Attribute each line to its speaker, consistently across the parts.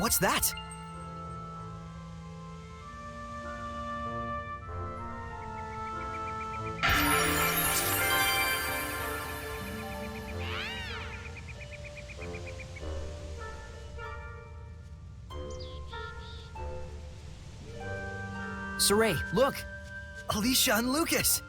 Speaker 1: What's that? Saray, look! Elysia and Lucas!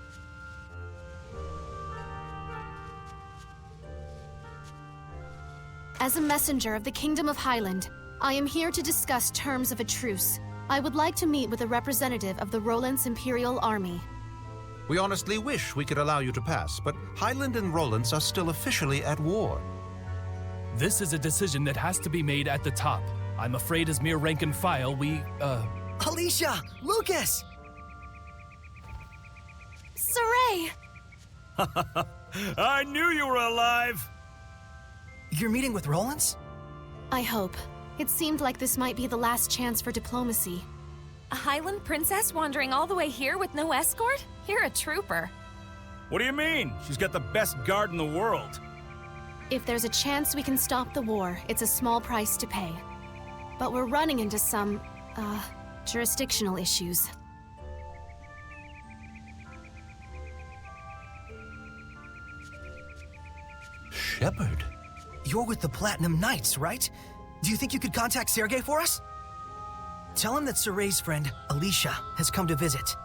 Speaker 2: As a messenger of the Kingdom of Highland, I am here to discuss terms of a truce. I would like to meet with a representative of the Roland's Imperial Army.
Speaker 3: We honestly wish we could allow you to pass, but Highland and Roland's are still officially at war.
Speaker 4: This is a decision that has to be made at the top. I'm afraid as mere rank and file,
Speaker 1: Elysia! Lucas!
Speaker 2: Saray!
Speaker 5: I knew you were alive!
Speaker 1: You're meeting with Roland's?
Speaker 2: I hope. It seemed like this might be the last chance for diplomacy.
Speaker 6: A Highland princess wandering all the way here with no escort? You're a trooper.
Speaker 5: What do you mean? She's got the best guard in the world.
Speaker 2: If there's a chance we can stop the war, it's a small price to pay. But we're running into some, jurisdictional issues.
Speaker 3: Shepard?
Speaker 1: You're with the Platinum Knights, right? Do you think you could contact Sergei for us? Tell him that Saray's friend, Elysia, has come to visit.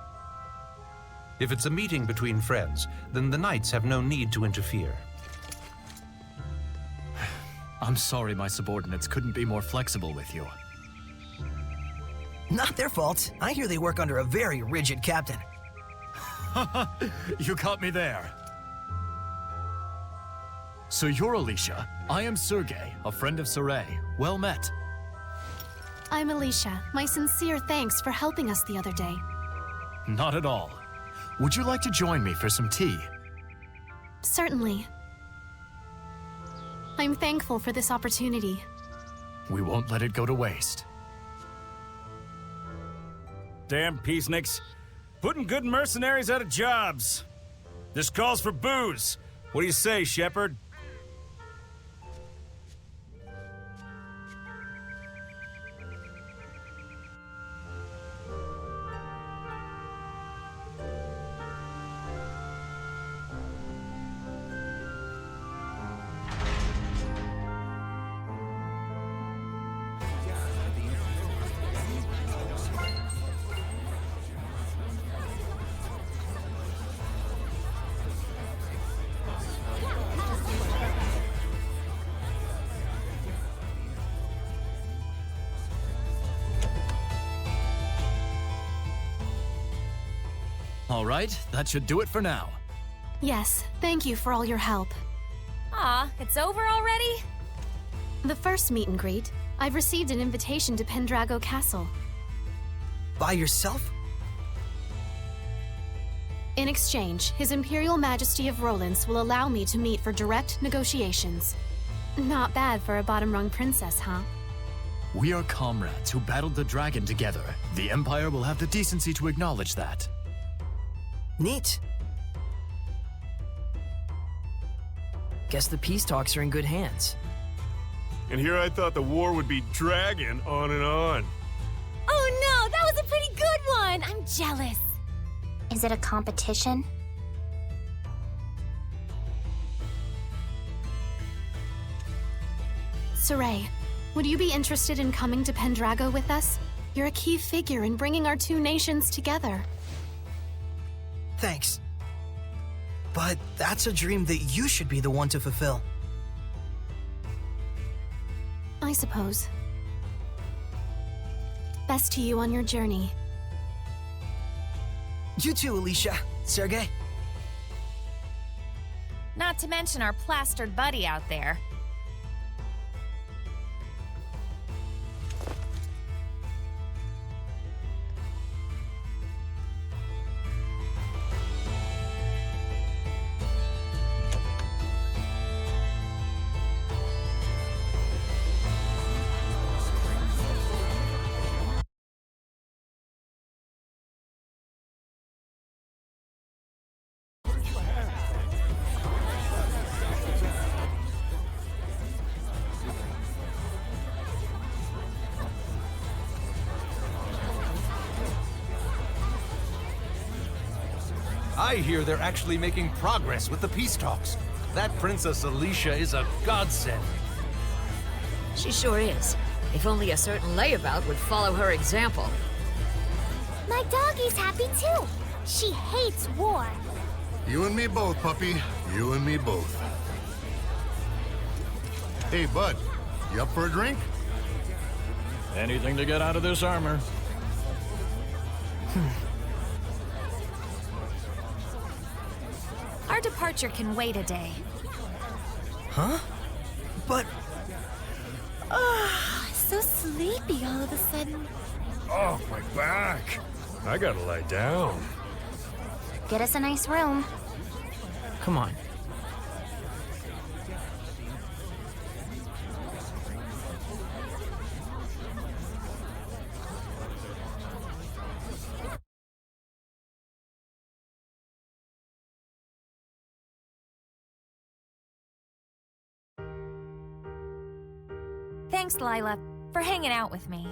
Speaker 3: If it's a meeting between friends, then the Knights have no need to interfere.
Speaker 7: I'm sorry my subordinates couldn't be more flexible with you.
Speaker 1: Not their fault. I hear they work under a very rigid captain.
Speaker 7: You caught me there. So you're Elysia. I am Sergei, a friend of Saray. Well met.
Speaker 2: I'm Elysia. My sincere thanks for helping us the other day.
Speaker 7: Not at all. Would you like to join me for some tea?
Speaker 2: Certainly. I'm thankful for this opportunity.
Speaker 7: We won't let it go to waste.
Speaker 5: Damn peaceniks. Putting good mercenaries out of jobs. This calls for booze. What do you say, Shepard?
Speaker 7: All right, that should do it for now.
Speaker 2: Yes, thank you for all your help.
Speaker 6: Aw, it's over already?
Speaker 2: The first meet and greet, I've received an invitation to Pendrago Castle.
Speaker 1: By yourself?
Speaker 2: In exchange, His Imperial Majesty of Roland's will allow me to meet for direct negotiations. Not bad for a bottom-rung princess, huh?
Speaker 7: We are comrades who battled the dragon together. The Empire will have the decency to acknowledge that.
Speaker 1: Neat.
Speaker 8: Guess the peace talks are in good hands.
Speaker 9: And here I thought the war would be dragging on and on.
Speaker 6: Oh no, that was a pretty good one! I'm jealous.
Speaker 10: Is it a competition?
Speaker 2: Saray, would you be interested in coming to Pendrago with us? You're a key figure in bringing our two nations together.
Speaker 1: Thanks. But that's a dream that you should be the one to fulfill.
Speaker 2: I suppose. Best to you on your journey.
Speaker 1: You too, Elysia. Sergei.
Speaker 6: Not to mention our plastered buddy out there.
Speaker 3: I hear they're actually making progress with the peace talks. That Princess Elysia is a godsend.
Speaker 11: She sure is. If only a certain layabout would follow her example.
Speaker 10: My doggie's happy too. She hates war.
Speaker 12: You and me both, puppy. You and me both. Hey, bud. You up for a drink?
Speaker 7: Anything to get out of this armor.
Speaker 6: Our departure can wait a day.
Speaker 1: Huh? But...
Speaker 6: So sleepy all of a sudden.
Speaker 9: Oh, my back. I gotta lie down.
Speaker 10: Get us a nice room.
Speaker 8: Come on.
Speaker 6: Thanks, Lila, for hanging out with me.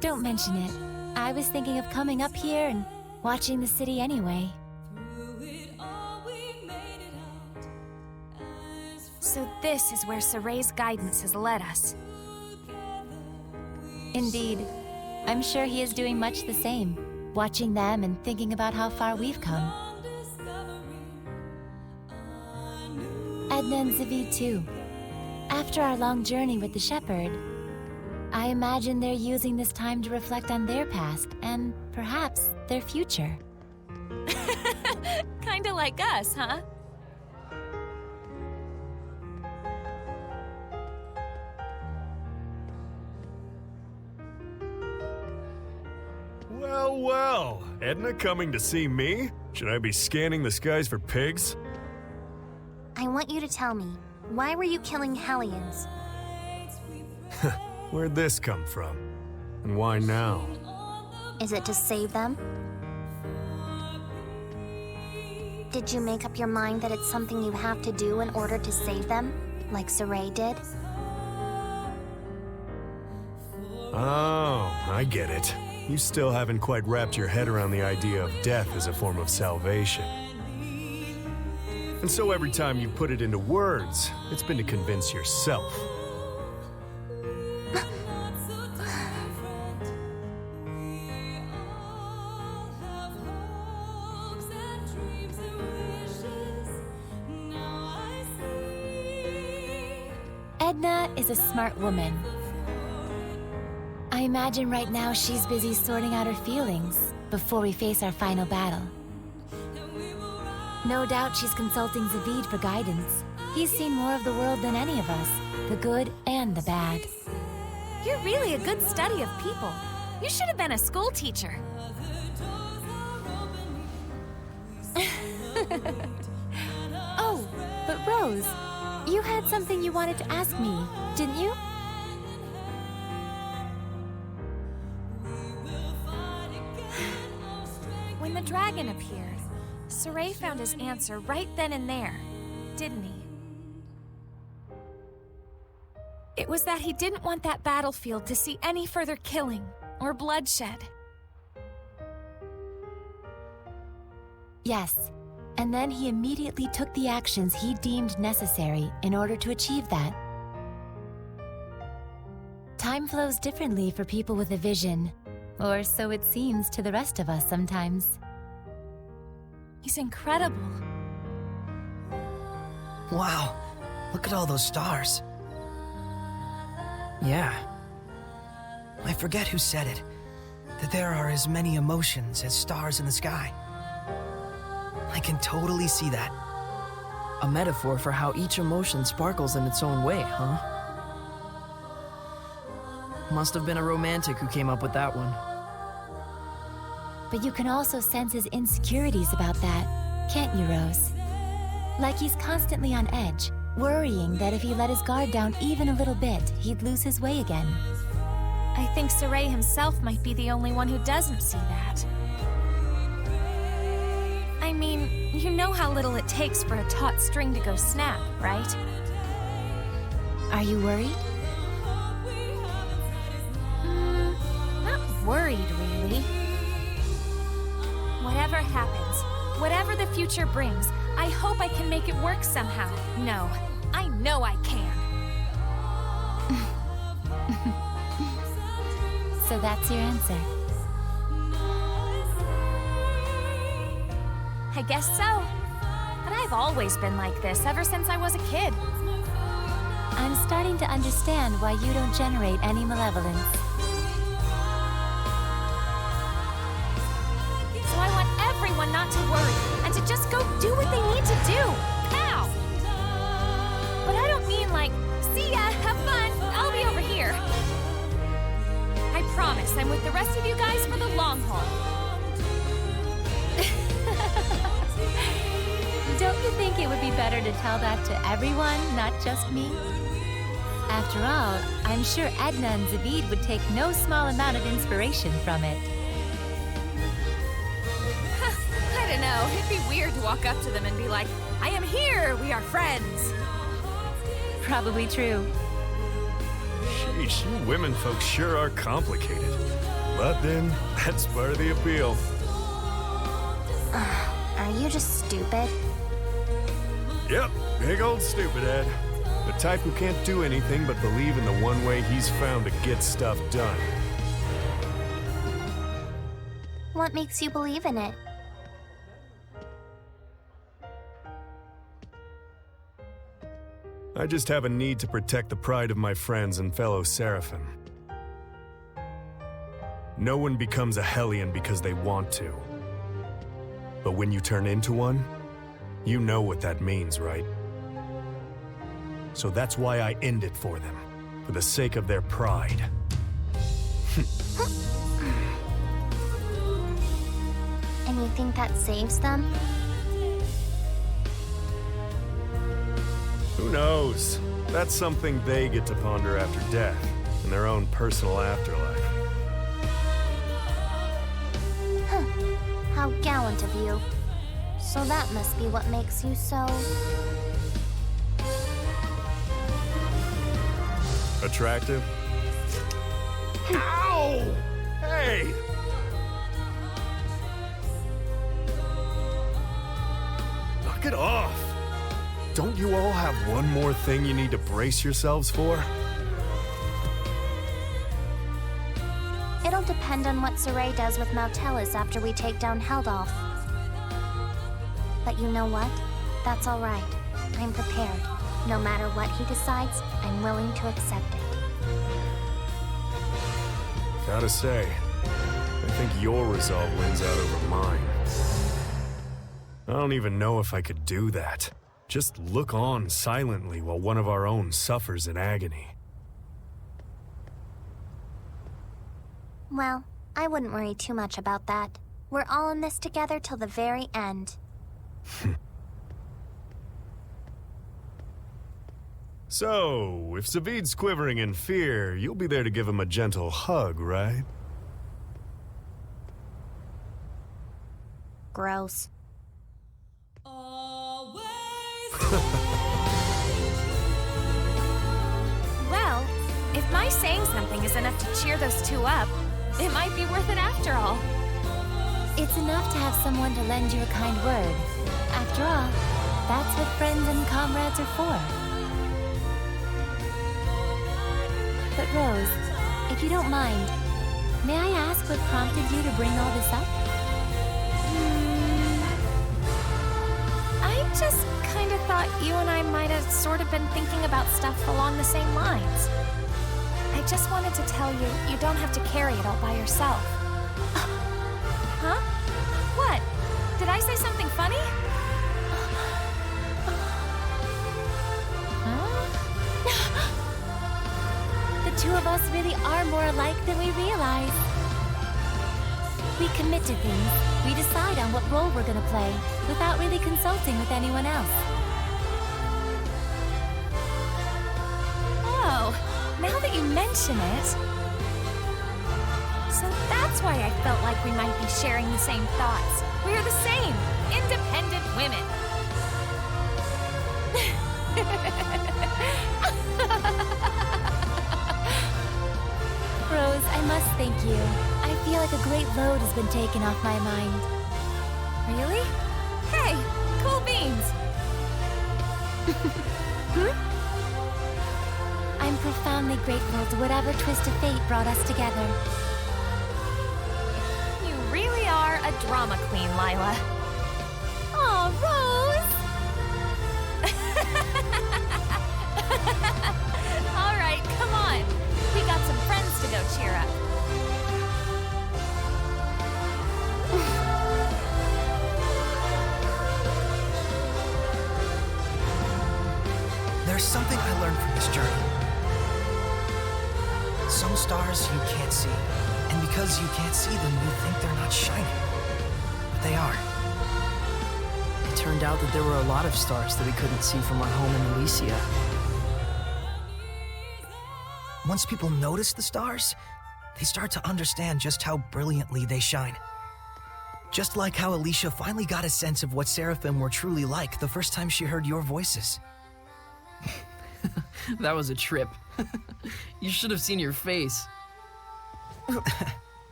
Speaker 13: Don't mention it. I was thinking of coming up here and watching the city anyway.
Speaker 6: So this is where Soray's guidance has led us.
Speaker 13: Indeed. I'm sure he is doing much the same, watching them and thinking about how far we've come. Edna and Zavid too. After our long journey with the shepherd, I imagine they're using this time to reflect on their past and perhaps their future.
Speaker 6: Kinda like us, huh?
Speaker 9: Well, well. Edna coming to see me? Should I be scanning the skies for pigs?
Speaker 10: I want you to tell me, why were you killing Hellions?
Speaker 9: Where'd this come from? And why now?
Speaker 10: Is it to save them? Did you make up your mind that it's something you have to do in order to save them, like Soray did?
Speaker 9: Oh, I get it. You still haven't quite wrapped your head around the idea of death as a form of salvation. And so every time you put it into words, it's been to convince yourself.
Speaker 13: Edna is a smart woman. I imagine right now she's busy sorting out her feelings before we face our final battle. No doubt she's consulting Zavid for guidance. He's seen more of the world than any of us, the good and the bad.
Speaker 6: You're really a good study of people. You should have been a school teacher.
Speaker 13: Oh, but Rose, you had something you wanted to ask me, didn't you?
Speaker 6: When the dragon appeared, Soray found his answer right then and there, didn't he? It was that he didn't want that battlefield to see any further killing or bloodshed.
Speaker 13: Yes, and then he immediately took the actions he deemed necessary in order to achieve that. Time flows differently for people with a vision, or so it seems to the rest of us sometimes.
Speaker 6: He's incredible.
Speaker 1: Wow, look at all those stars.
Speaker 8: Yeah.
Speaker 1: I forget who said it, that there are as many emotions as stars in the sky. I can totally see that.
Speaker 8: A metaphor for how each emotion sparkles in its own way, huh? Must have been a romantic who came up with that one.
Speaker 13: But you can also sense his insecurities about that, can't you, Rose? Like he's constantly on edge, worrying that if he let his guard down even a little bit, he'd lose his way again.
Speaker 6: I think Soray himself might be the only one who doesn't see that. I mean, you know how little it takes for a taut string to go snap, right?
Speaker 13: Are you worried?
Speaker 6: Not worried, really. Whatever happens, whatever the future brings, I hope I can make it work somehow. No, I know I can.
Speaker 13: So that's your answer.
Speaker 6: I guess so. But I've always been like this ever since I was a kid.
Speaker 13: I'm starting to understand why you don't generate any malevolence.
Speaker 6: So I want everyone not to worry and to just go do what they need to do. Pow! But I don't mean like, see ya, have fun, I'll be over here. I promise I'm with the rest of you guys for the long haul.
Speaker 13: Don't you think it would be better to tell that to everyone, not just me? After all, I'm sure Edna and Zavid would take no small amount of inspiration from it.
Speaker 6: I don't know, it'd be weird to walk up to them and be like, I am here, we are friends.
Speaker 13: Probably true.
Speaker 9: Sheesh, you women folks sure are complicated. But then, that's part of the appeal.
Speaker 10: Are you just stupid?
Speaker 9: Yep, big old stupid Ed. The type who can't do anything but believe in the one way he's found to get stuff done.
Speaker 10: What makes you believe in it?
Speaker 9: I just have a need to protect the pride of my friends and fellow Seraphim. No one becomes a Hellion because they want to. But when you turn into one, you know what that means, right? So that's why I end it for them, for the sake of their pride.
Speaker 10: And you think that saves them?
Speaker 9: Who knows? That's something they get to ponder after death, in their own personal afterlife.
Speaker 10: How gallant of you. So that must be what makes you so...
Speaker 9: attractive? Ow! Hey! Knock it off! Don't you all have one more thing you need to brace yourselves for?
Speaker 10: It'll depend on what Saray does with Mautelis after we take down Heldolf. But you know what? That's all right. I'm prepared. No matter what he decides, I'm willing to accept it.
Speaker 9: Gotta say, I think your resolve wins out over mine. I don't even know if I could do that. Just look on silently while one of our own suffers in agony.
Speaker 10: Well, I wouldn't worry too much about that. We're all in this together till the very end.
Speaker 9: So, if Zavid's quivering in fear, you'll be there to give him a gentle hug, right?
Speaker 10: Gross.
Speaker 6: Well, if my saying something is enough to cheer those two up, it might be worth it after all.
Speaker 13: It's enough to have someone to lend you a kind word. After all, that's what friends and comrades are for. But Rose, if you don't mind, may I ask what prompted you to bring all this up?
Speaker 6: I just kind of thought you and I might have sort of been thinking about stuff along the same lines. I just wanted to tell you, you don't have to carry it all by yourself. Huh? What? Did I say something funny?
Speaker 13: The two of us really are more alike than we realize. We commit to things, we decide on what role we're gonna play, without really consulting with anyone else.
Speaker 6: Oh, now that you mention it... So that's why I felt like we might be sharing the same thoughts. We're the same, independent women.
Speaker 13: Rose, I must thank you. I feel like a great load has been taken off my mind.
Speaker 6: Really? Hey, cool beans!
Speaker 13: I'm profoundly grateful to whatever twist of fate brought us together.
Speaker 6: You really are a drama queen, Lila. Aw, Rose! All right, come on. We got some friends to go cheer up.
Speaker 1: There's something I learned from this journey. Some stars you can't see, and because you can't see them, you think they're not shining. But they are.
Speaker 8: It turned out that there were a lot of stars that we couldn't see from our home in Elysia.
Speaker 1: Once people notice the stars, they start to understand just how brilliantly they shine. Just like how Elysia finally got a sense of what Seraphim were truly like the first time she heard your voices.
Speaker 8: That was a trip. You should have seen your face.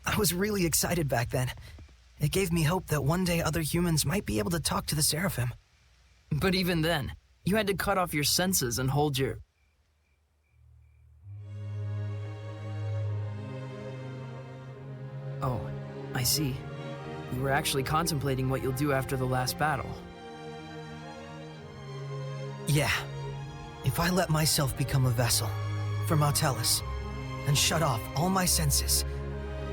Speaker 1: I was really excited back then. It gave me hope that one day other humans might be able to talk to the Seraphim.
Speaker 8: But even then, you had to cut off your senses and hold your... Oh, I see. You were actually contemplating what you'll do after the last battle.
Speaker 1: Yeah. If I let myself become a vessel for Mautelis and shut off all my senses,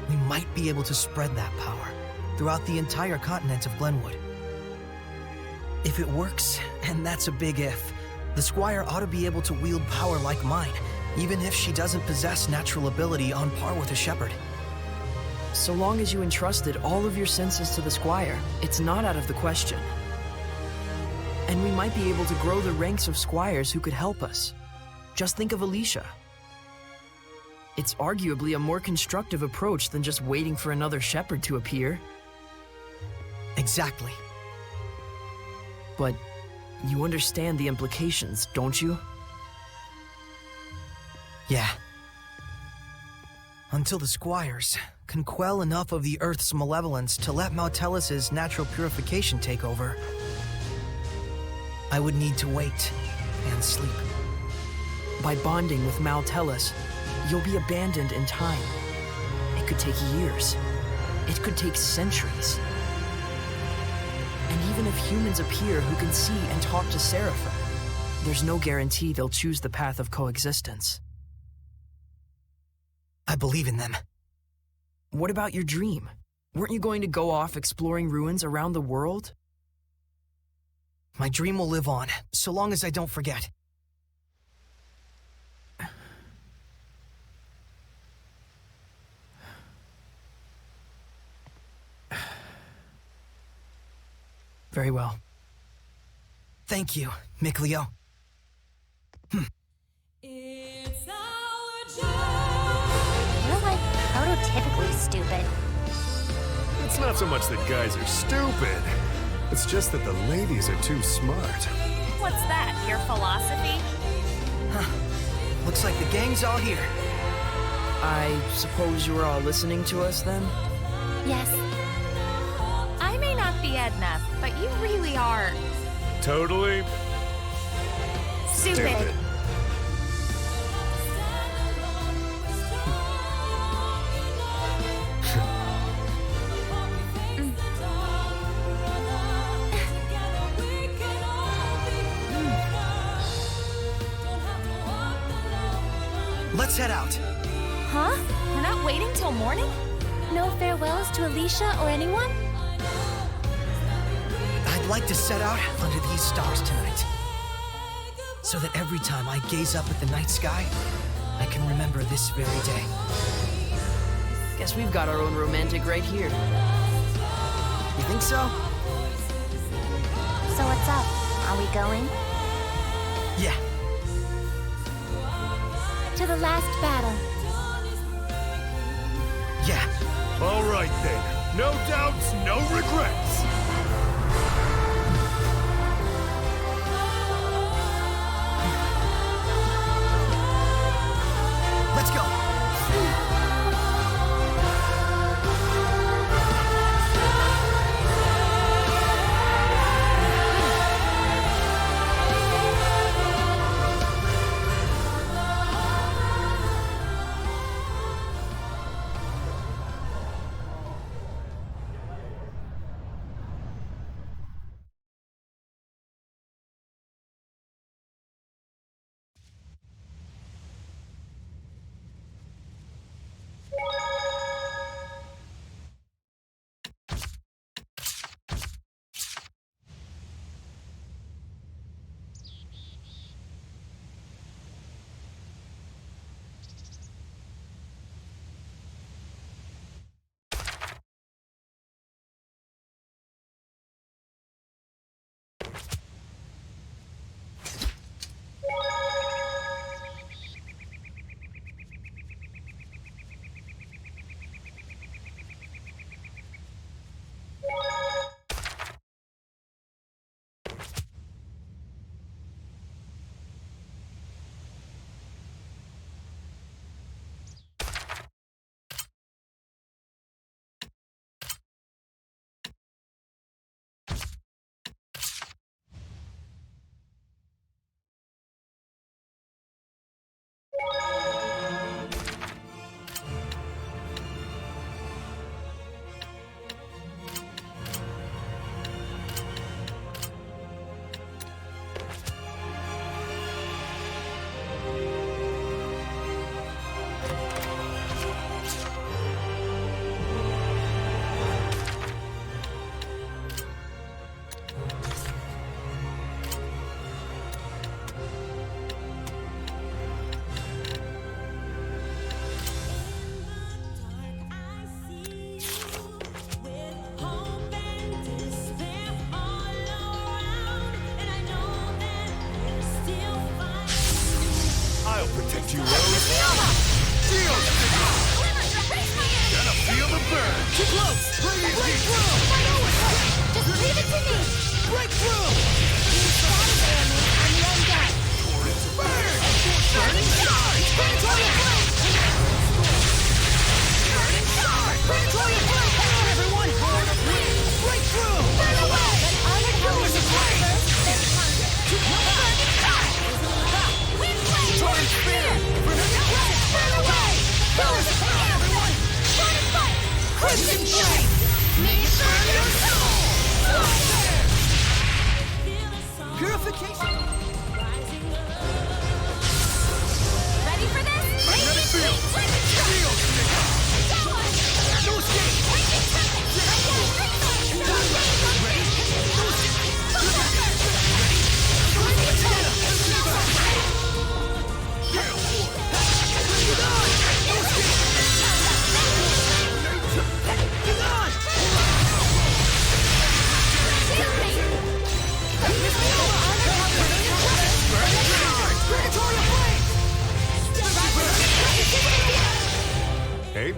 Speaker 1: we might be able to spread that power throughout the entire continent of Glenwood. If it works, and that's a big if, the Squire ought to be able to wield power like mine, even if she doesn't possess natural ability on par with a shepherd.
Speaker 8: So long as you entrusted all of your senses to the Squire, it's not out of the question. And we might be able to grow the ranks of Squires who could help us. Just think of Elysia. It's arguably a more constructive approach than just waiting for another shepherd to appear.
Speaker 1: Exactly.
Speaker 8: But you understand the implications, don't you?
Speaker 1: Yeah. Until the Squires can quell enough of the Earth's malevolence to let Mautelis' natural purification take over, I would need to wait and sleep.
Speaker 8: By bonding with Mautelis, you'll be abandoned in time. It could take years. It could take centuries. And even if humans appear who can see and talk to Seraphim, there's no guarantee they'll choose the path of coexistence.
Speaker 1: I believe in them.
Speaker 8: What about your dream? Weren't you going to go off exploring ruins around the world?
Speaker 1: My dream will live on, so long as I don't forget.
Speaker 8: Very well.
Speaker 1: Thank you, Mikleo.
Speaker 10: You're like prototypically stupid.
Speaker 9: It's not so much that guys are stupid. It's just that the ladies are too smart.
Speaker 6: What's that, your philosophy?
Speaker 1: Huh. Looks like the gang's all here.
Speaker 8: I suppose you were all listening to us then?
Speaker 13: Yes.
Speaker 6: I may not be Edna, but you really are...
Speaker 9: Totally...
Speaker 6: stupid.
Speaker 1: Let's head out.
Speaker 6: Huh? We're not waiting till morning?
Speaker 13: No farewells to Elysia or anyone?
Speaker 1: I'd like to set out under these stars tonight, so that every time I gaze up at the night sky, I can remember this very day.
Speaker 8: Guess we've got our own romantic right here.
Speaker 1: You think so?
Speaker 10: So what's up? Are we going?
Speaker 1: Yeah.
Speaker 13: To the last battle.
Speaker 1: Yeah.
Speaker 9: All right then. No doubts, no regrets.
Speaker 1: Let's go.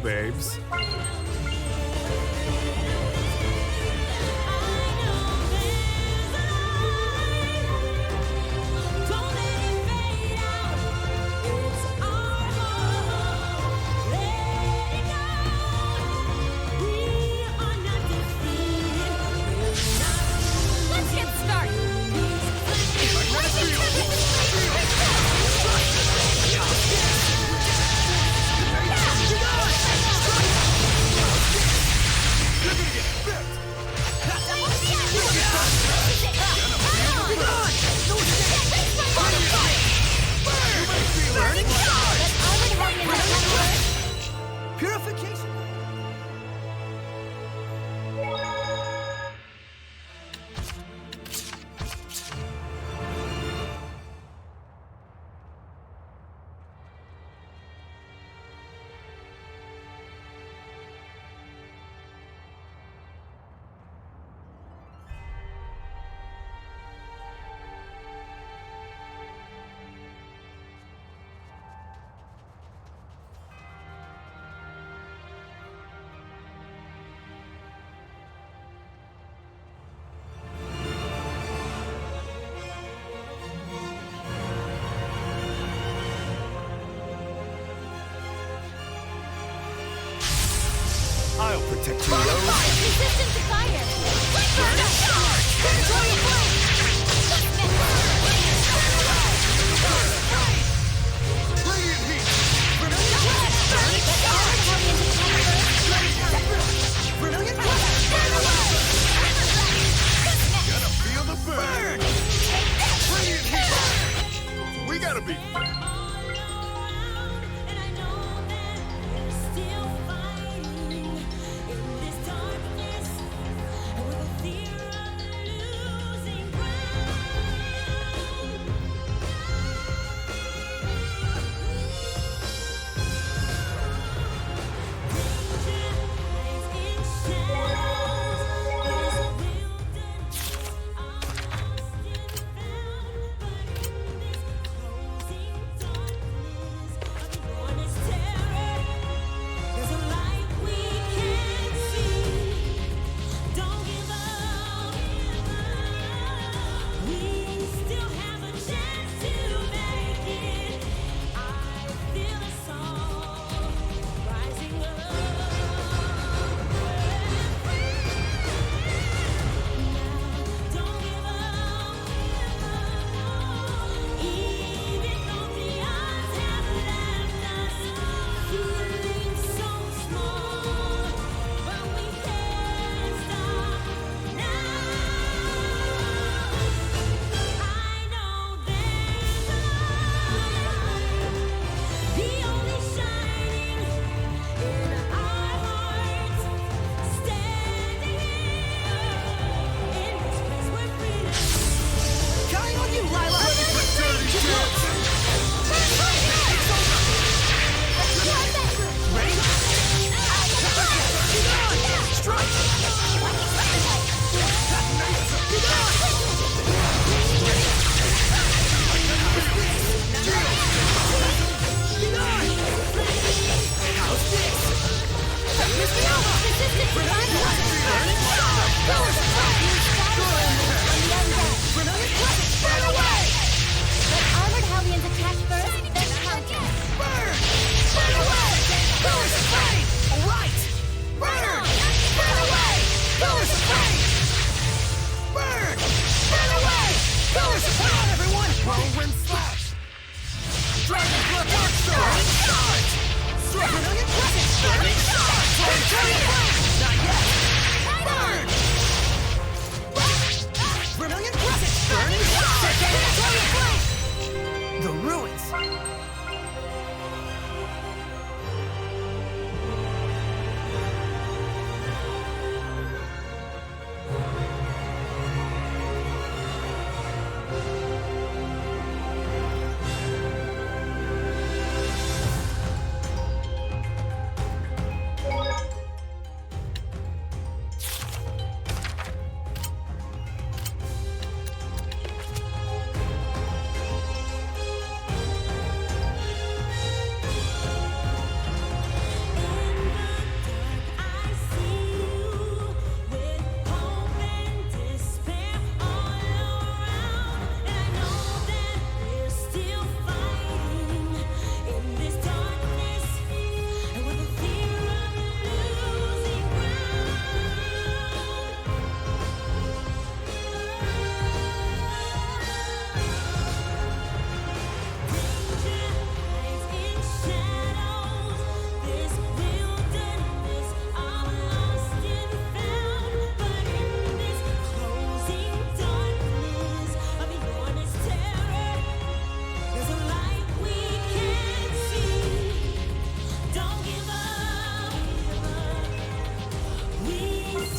Speaker 9: babes.
Speaker 6: Let's get started.
Speaker 1: Purification!
Speaker 9: I'll protect you,
Speaker 6: Fire!
Speaker 9: Rose.
Speaker 6: Resistant to fire! Control your flame!
Speaker 12: Radiant heat! Gonna feel the burn! Radiant heat! We gotta be...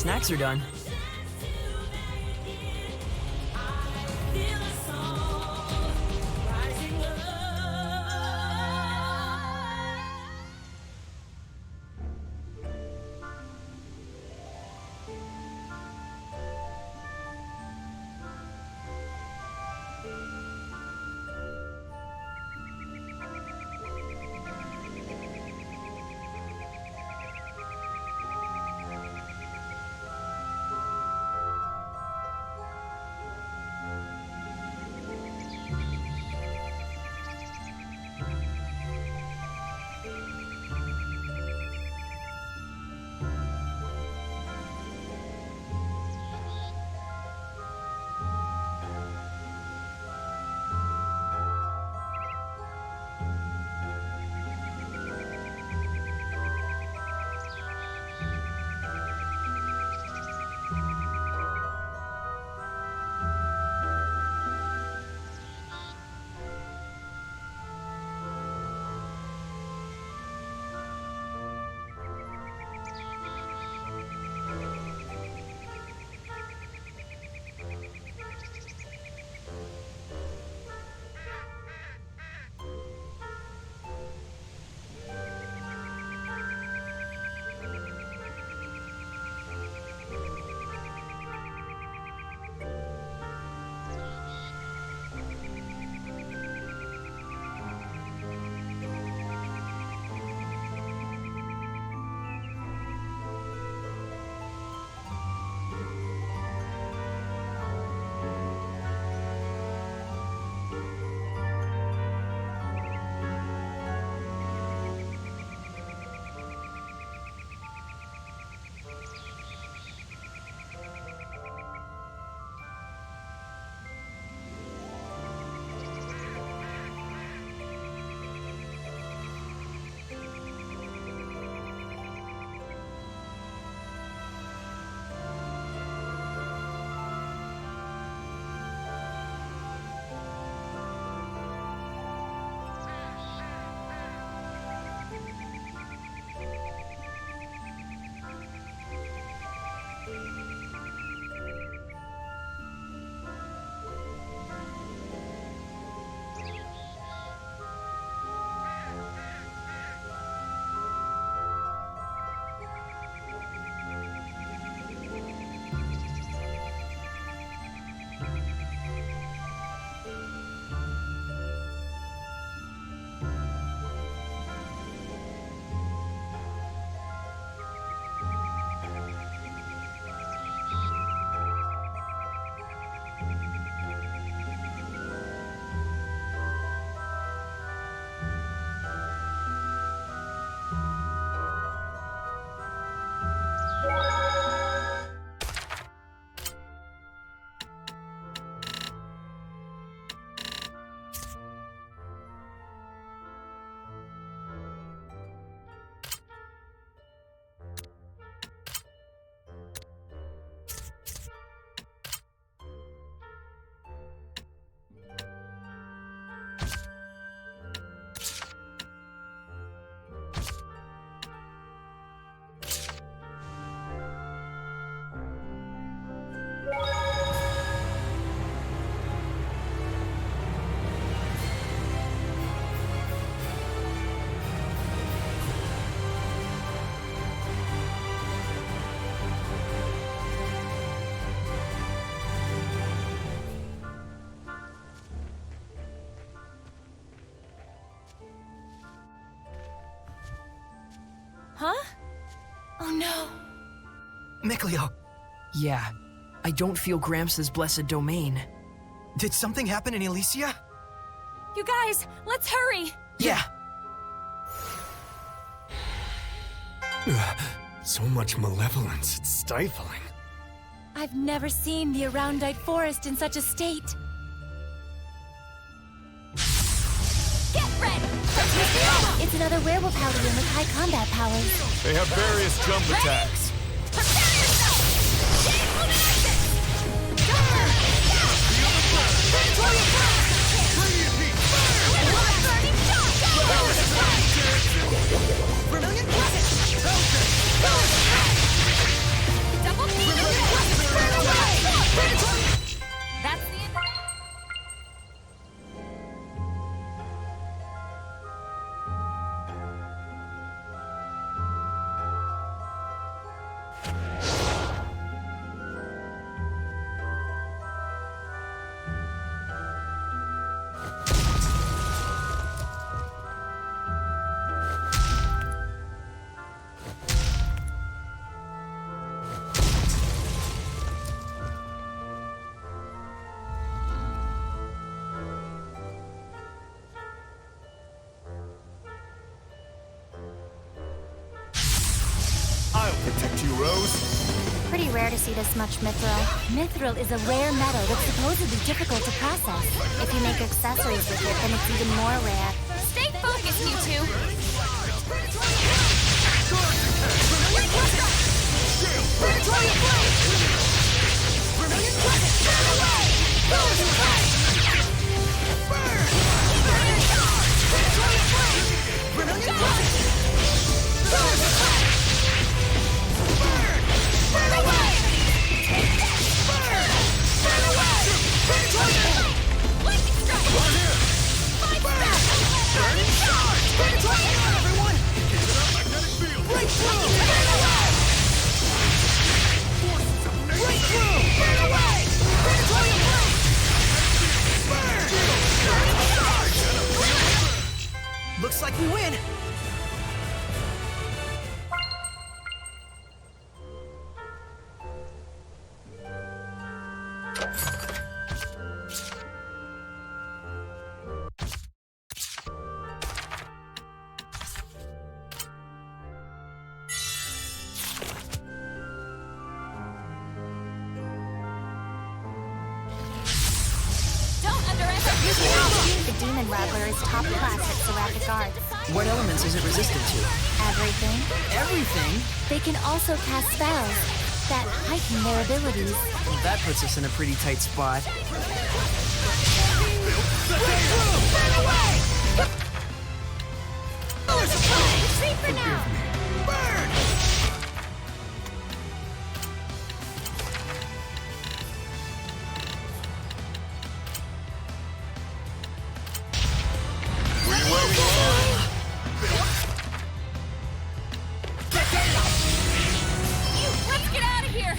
Speaker 8: Snacks are done.
Speaker 6: Huh? Oh no.
Speaker 1: Mikleo,
Speaker 8: Yeah, I don't feel Gramps' blessed domain.
Speaker 1: did something happen in Elysia?
Speaker 6: You guys, let's hurry!
Speaker 1: Yeah.
Speaker 9: So much malevolence, it's stifling.
Speaker 13: I've never seen the aroundight forest in such a state.
Speaker 6: Get ready!
Speaker 13: It's another werewolf paladin with high combat powers.
Speaker 9: They have various jump attacks.
Speaker 6: Prepare yourself! Chain luminescence! Predatory blast! Burning shot! Vermilion presence! Double
Speaker 10: Pretty rare to see this much mithril.
Speaker 13: Mithril is a rare metal that's supposedly difficult to process.
Speaker 10: If you make accessories with it, then it's even more rare.
Speaker 6: Stay focused, you two!
Speaker 1: Looks like we win!
Speaker 10: The Demon Rattler is top class at Seraphic Arts.
Speaker 8: What elements is it resistant to?
Speaker 10: Everything.
Speaker 8: Everything?
Speaker 13: They can also cast spells that heighten their abilities.
Speaker 8: Well, that puts us in a pretty tight spot.
Speaker 6: Retreat for now! Let's get out of here!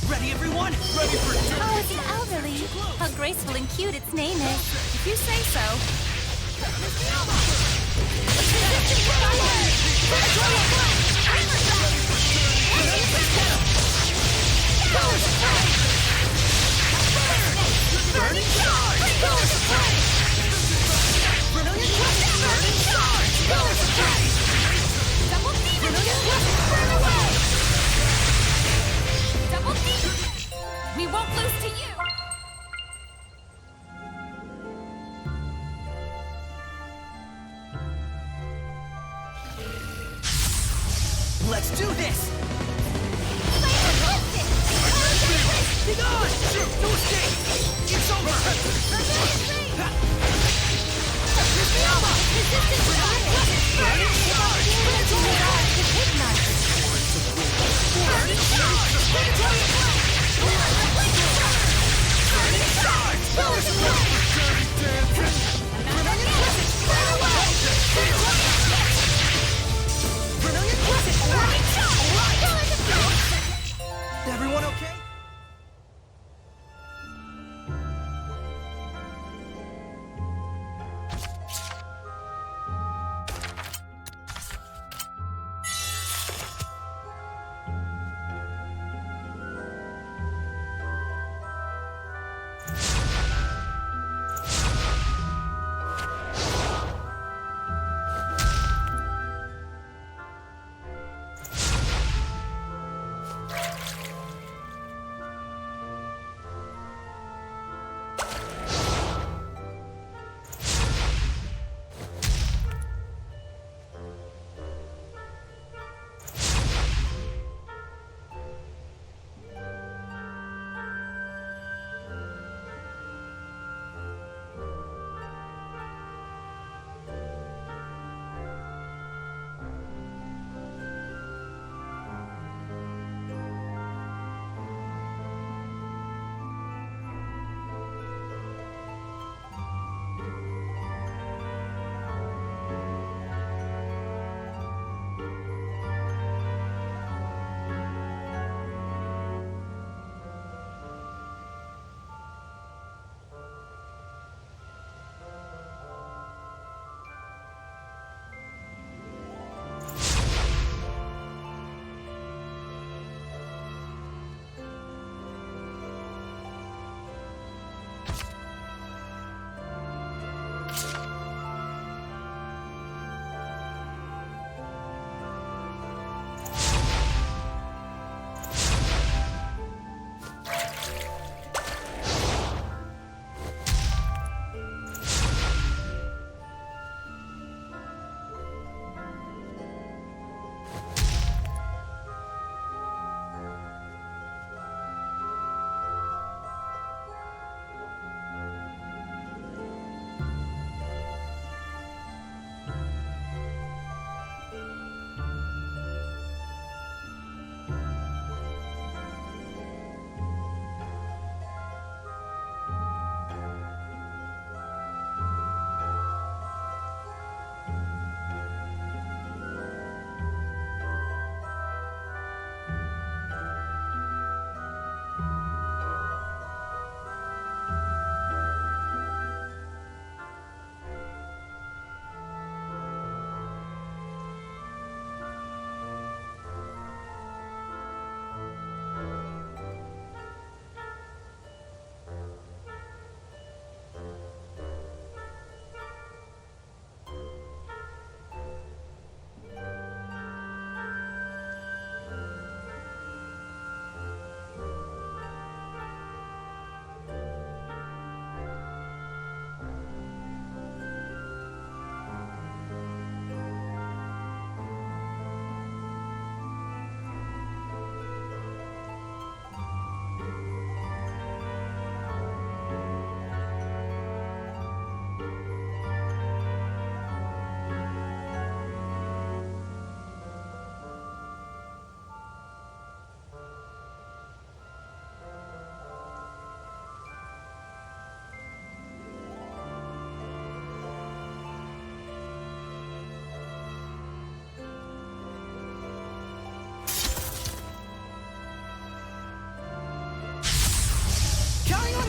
Speaker 1: Ready, everyone? Ready for
Speaker 13: Oh, it's an elderly. How graceful and cute its name is.
Speaker 6: If you say so. We won't lose to you!
Speaker 1: Let's do this!
Speaker 6: Be gone!
Speaker 1: No escape! It's over! Everyone okay?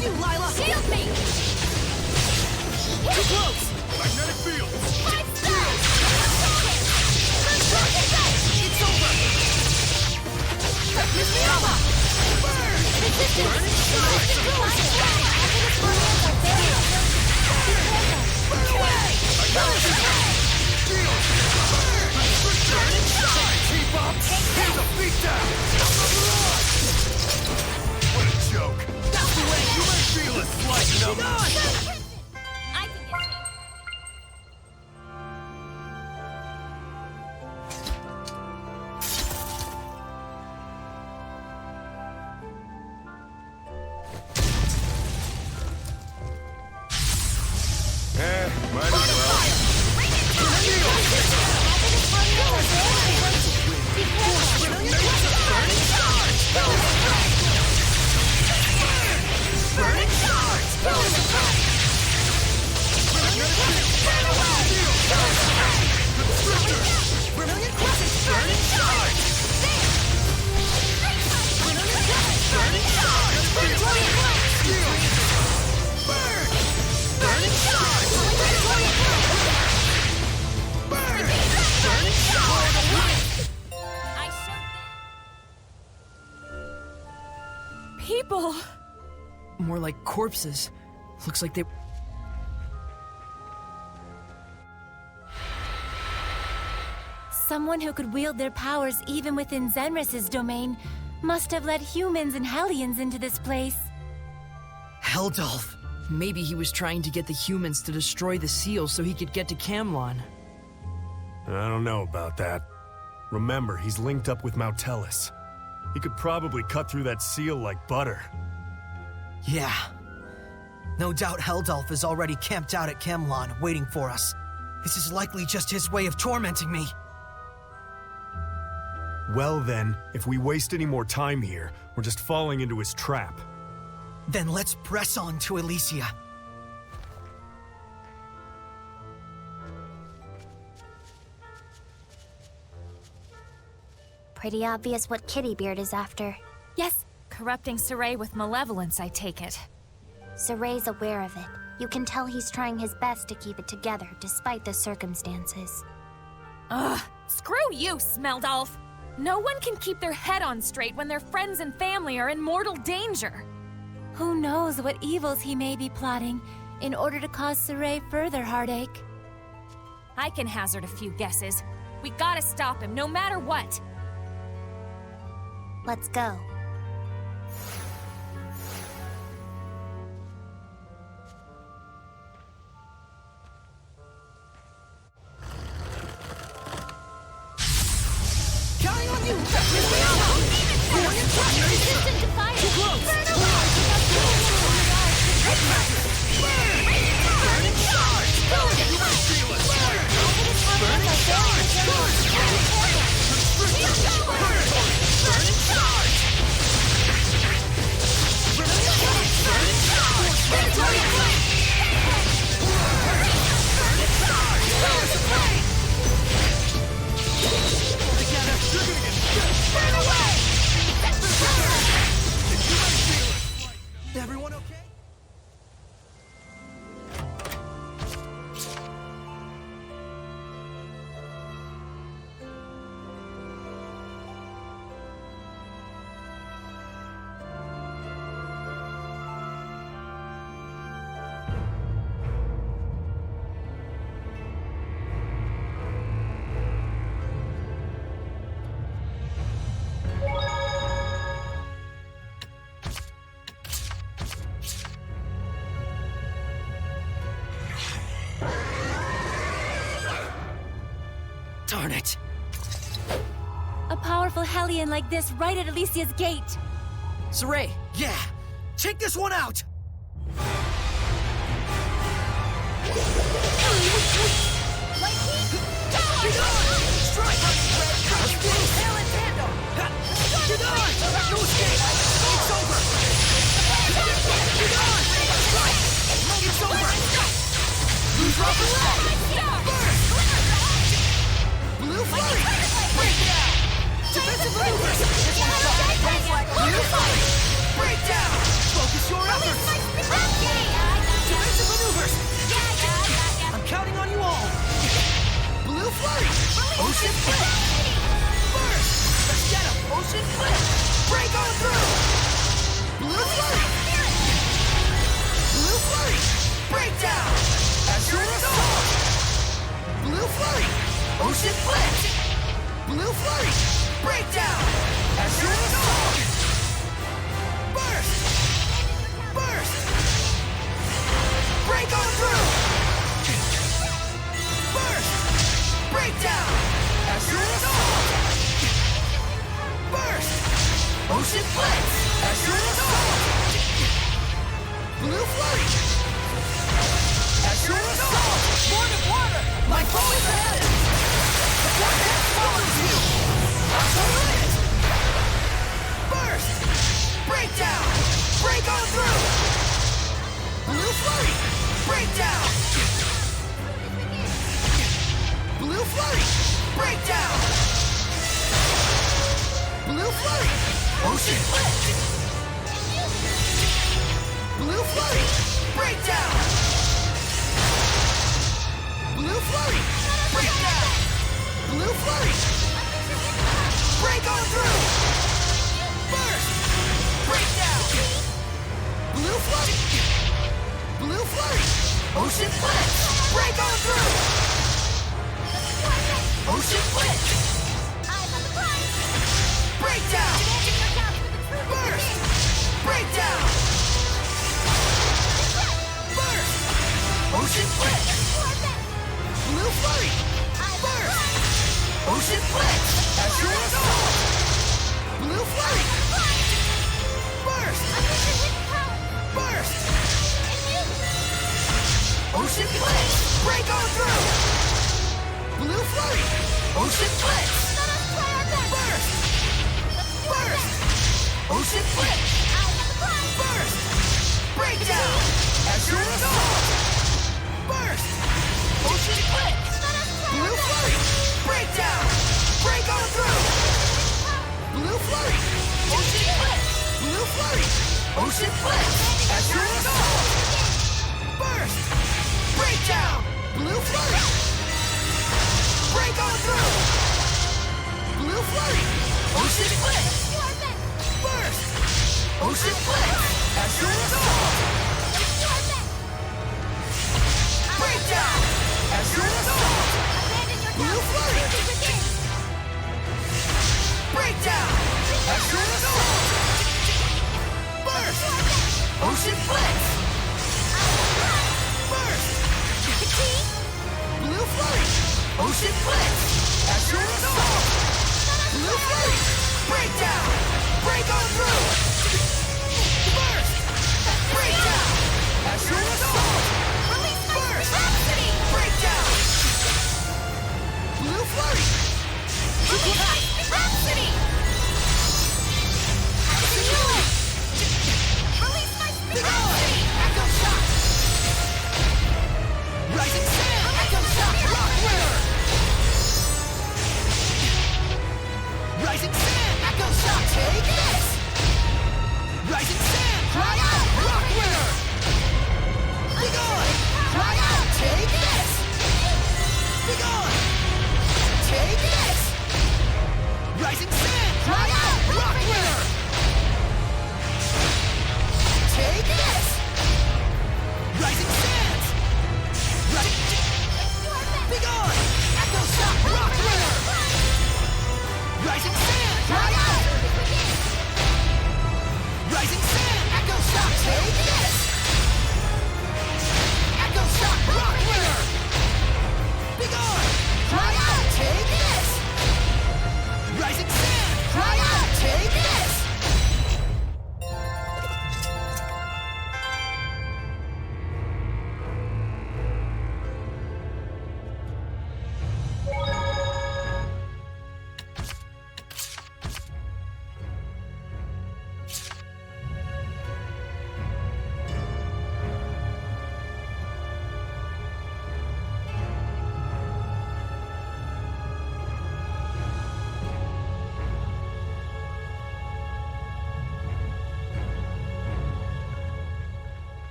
Speaker 1: on you, Lila!
Speaker 6: Shield me!
Speaker 12: Too close! Magnetic field!
Speaker 6: 5 stars!
Speaker 1: It's over!
Speaker 6: Mabinogio! Burn! Resistance!
Speaker 12: Burn away! I got you! Shield! Burn! Burn inside! Keep up! Here's a beatdown! What a joke! That's the way you may feel a slight numbness!
Speaker 6: I can get you.
Speaker 12: Might as well.
Speaker 6: People!
Speaker 8: More like corpses. Looks like they...
Speaker 13: Someone who could wield their powers even within Zenris's domain must have led humans and Hellions into this place.
Speaker 1: Heldolf!
Speaker 8: Maybe he was trying to get the humans to destroy the seal so he could get to Camlon.
Speaker 9: I don't know about that. Remember, he's linked up with Mautelis. He could probably cut through that seal like butter.
Speaker 1: Yeah. No doubt Heldolf is already camped out at Camlon, waiting for us. This is likely just his way of tormenting me.
Speaker 9: Well then, if we waste any more time here, we're just falling into his trap.
Speaker 1: Then let's press on to Elysia.
Speaker 10: Pretty obvious what Kittybeard is after.
Speaker 6: Yes, corrupting Saray with malevolence, I take it.
Speaker 10: Saray's aware of it. You can tell he's trying his best to keep it together, despite the circumstances.
Speaker 6: Ugh, screw you, Smeldolf! No one can keep their head on straight when their friends and family are in mortal danger.
Speaker 13: Who knows what evils he may be plotting in order to cause Saray further heartache.
Speaker 6: I can hazard a few guesses. We gotta stop him, no matter what.
Speaker 10: Let's go.
Speaker 1: Counting on you!
Speaker 6: Resistant to fire!
Speaker 1: Too close!
Speaker 12: Burning charge! You may feel it! Burning charge! Burning charge!
Speaker 1: Everyone okay? Darn it.
Speaker 13: A powerful Hellion like this right at Elysia's gate.
Speaker 8: Saray!
Speaker 1: Yeah! Take this one out!
Speaker 12: Blue flurry! Breakdown! Defensive maneuvers! Blue flurry! Breakdown! Focus your efforts!
Speaker 1: Defensive maneuvers! I'm counting on you all! Blue flurry! Ocean flip! Burst! Let's get him! Ocean flip! Break on through! Blue flurry! Blue flurry! Breakdown! Azure assault! Blue flurry! Ocean flip! Blue flurry! Breakdown! Azure assault! Burst! Burst! Break on through! Burst! Breakdown! Azure assault! Burst! Ocean blitz! Azure assault! Blue flurry! Azure assault! Lord of water! My foe is ahead! The vortex follows you! Absolute it! Burst! Breakdown! Break on through! Blue flurry! Breakdown! Blue flurry! Breakdown! Blue flurry! Ocean flip! Blue flurry! Breakdown! Blue flurry! Breakdown! Blue flurry! Break on through! Burst! Breakdown! Blue flurry! Blue flurry! Ocean blitz! Break on through! Ocean blitz! Breakdown! Burst! Breakdown! Burst! Ocean blitz! Blue flurry! Burst! Ocean blitz! Azure assault! Blue flurry! Burst! Burst! Ocean blitz! Break on through! Blue flurry! Ocean blitz! Burst! Burst! Ocean blitz! Burst! Breakdown! Azure assault! Burst! Ocean blitz! Blue flurry! Breakdown! Break on through! Blue flurry! Ocean blitz! Blue flurry! Ocean blitz! Azure assault! Burst! Breakdown! Blue flurry! Break on through! Blue flurry! Ocean blitz! Burst! Ocean blitz! Azure assault! Breakdown! Azure assault! Blue flurry! Breakdown! Azure assault! Burst! Ocean blitz! Burst! Blue flurry! Ocean blitz! Azure assault! Blue flurry! Breakdown! Break on through! Burst! Breakdown! Azure assault! Burst! Breakdown! Blue flurry!
Speaker 6: Rhapsody! Release my speed! Rhapsody!
Speaker 1: Echo shot! Rising sand! Echo shot! Rock winner! Rising sand! Echo shot! Take this!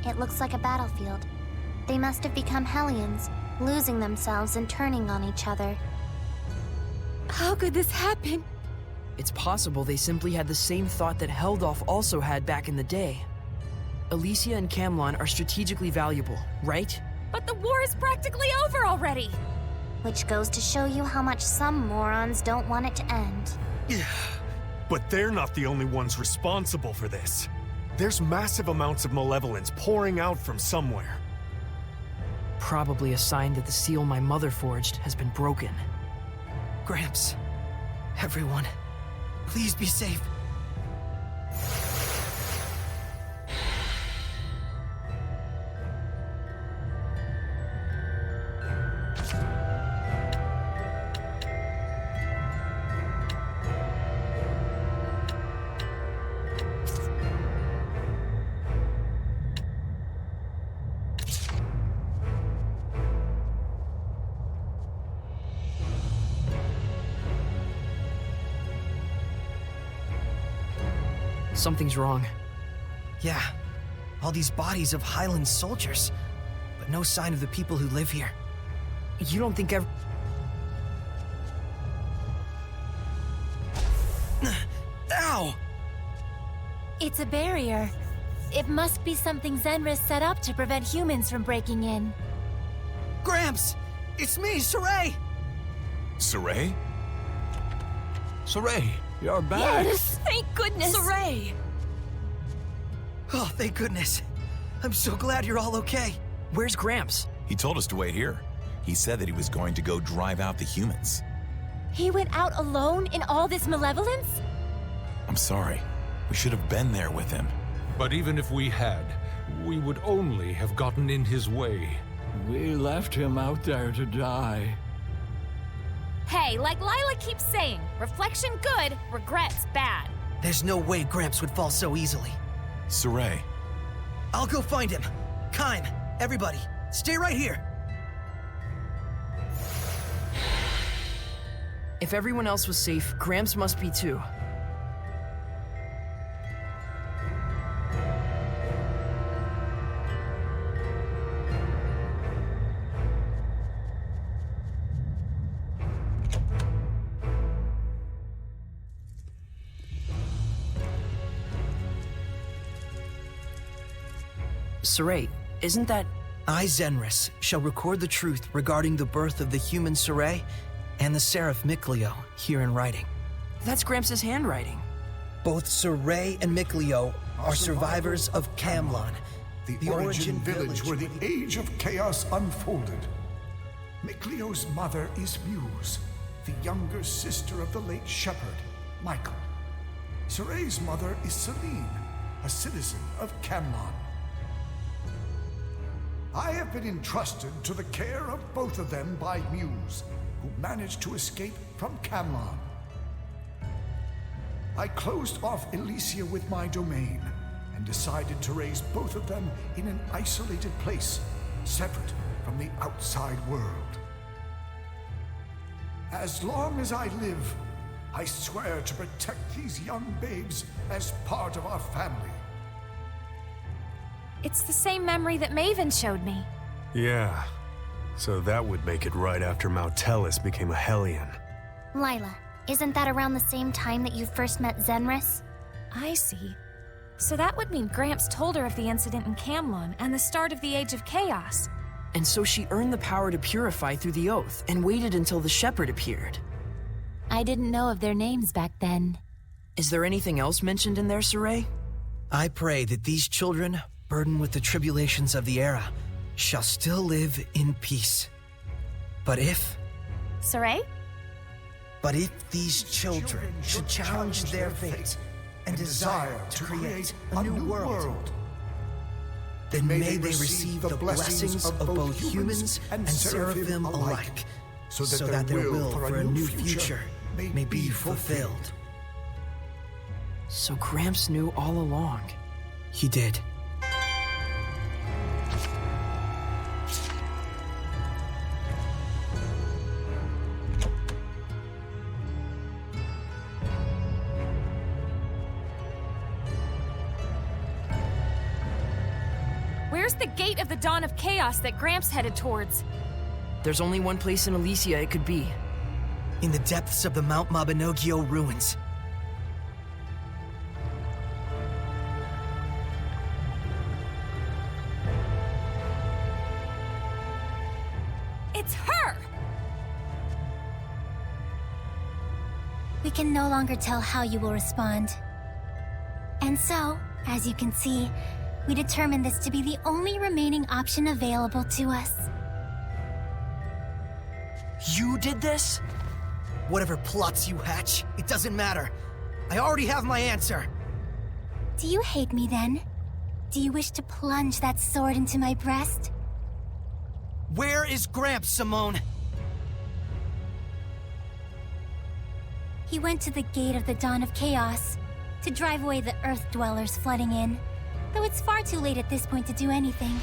Speaker 10: It looks like a battlefield. They must have become Hellions, losing themselves and turning on each other.
Speaker 13: How could this happen?
Speaker 8: It's possible they simply had the same thought that Heldolf also had back in the day. Elysia and Camlon are strategically valuable, right?
Speaker 6: But the war is practically over already!
Speaker 10: Which goes to show you how much some morons don't want it to end.
Speaker 9: Yeah, but they're not the only ones responsible for this. There's massive amounts of malevolence pouring out from somewhere.
Speaker 8: Probably a sign that the seal my mother forged has been broken.
Speaker 1: Gramps, everyone, please be safe.
Speaker 8: Something's wrong.
Speaker 1: Yeah, all these bodies of Highland soldiers, but no sign of the people who live here.
Speaker 8: You don't think
Speaker 1: Ow!
Speaker 13: It's a barrier. It must be something Zenris set up to prevent humans from breaking in.
Speaker 1: Gramps! It's me, Saray!
Speaker 12: Saray?
Speaker 3: Saray!
Speaker 12: You're back!
Speaker 6: Yes! Thank goodness!
Speaker 13: Saray!
Speaker 1: Oh, thank goodness. I'm so glad you're all okay.
Speaker 8: Where's Gramps?
Speaker 14: He told us to wait here. He said that he was going to go drive out the humans.
Speaker 13: He went out alone in all this malevolence?
Speaker 14: I'm sorry. We should have been there with him.
Speaker 3: But even if we had, we would only have gotten in his way.
Speaker 12: We left him out there to die.
Speaker 6: Hey, like Lila keeps saying, reflection good, regrets bad.
Speaker 1: There's no way Gramps would fall so easily.
Speaker 14: Saray.
Speaker 1: I'll go find him. Kime, everybody, stay right here.
Speaker 8: If everyone else was safe, Gramps must be too. Saray, isn't that...
Speaker 1: I, Zenris, shall record the truth regarding the birth of the human Saray and the seraph Mikleo here in writing.
Speaker 8: That's Gramps' handwriting.
Speaker 1: Both Saray and Mikleo are survivors of Camlon,
Speaker 15: the origin village where the age of chaos unfolded. Mikleo's mother is Muse, the younger sister of the late shepherd, Michael. Saray's mother is Celine, a citizen of Camlon. I have been entrusted to the care of both of them by Muse, who managed to escape from Camlon. I closed off Elysia with my domain, and decided to raise both of them in an isolated place, separate from the outside world. As long as I live, I swear to protect these young babes as part of our family.
Speaker 6: It's the same memory that Maven showed me.
Speaker 9: Yeah, so that would make it right after Mautelis became a Hellion.
Speaker 10: Lila, isn't that around the same time that you first met Zenris?
Speaker 6: I see. So that would mean Gramps told her of the incident in Camlon and the start of the Age of Chaos.
Speaker 8: And so she earned the power to purify through the oath and waited until the shepherd appeared.
Speaker 13: I didn't know of their names back then.
Speaker 8: Is there anything else mentioned in there, Saray?
Speaker 1: I pray that these children, burdened with the tribulations of the era, shall still live in peace. But if these children should challenge their fate and desire to create a new world, then may they receive the blessings of both humans and seraphim alike, so that their will for a new future may be fulfilled.
Speaker 8: So Gramps knew all along.
Speaker 1: He did.
Speaker 6: Where's the Gate of the Dawn of Chaos that Gramps headed towards?
Speaker 8: There's only one place in Elysia it could be.
Speaker 1: In the depths of the Mount Mabinogio ruins.
Speaker 6: It's her!
Speaker 13: We can no longer tell how you will respond. And so, as you can see, we determined this to be the only remaining option available to us.
Speaker 1: You did this? Whatever plots you hatch, it doesn't matter. I already have my answer.
Speaker 13: Do you hate me then? Do you wish to plunge that sword into my breast?
Speaker 1: Where is Gramps, Simone?
Speaker 13: He went to the Gate of the Dawn of Chaos to drive away the Earth Dwellers flooding in, though it's far too late at this point to do anything.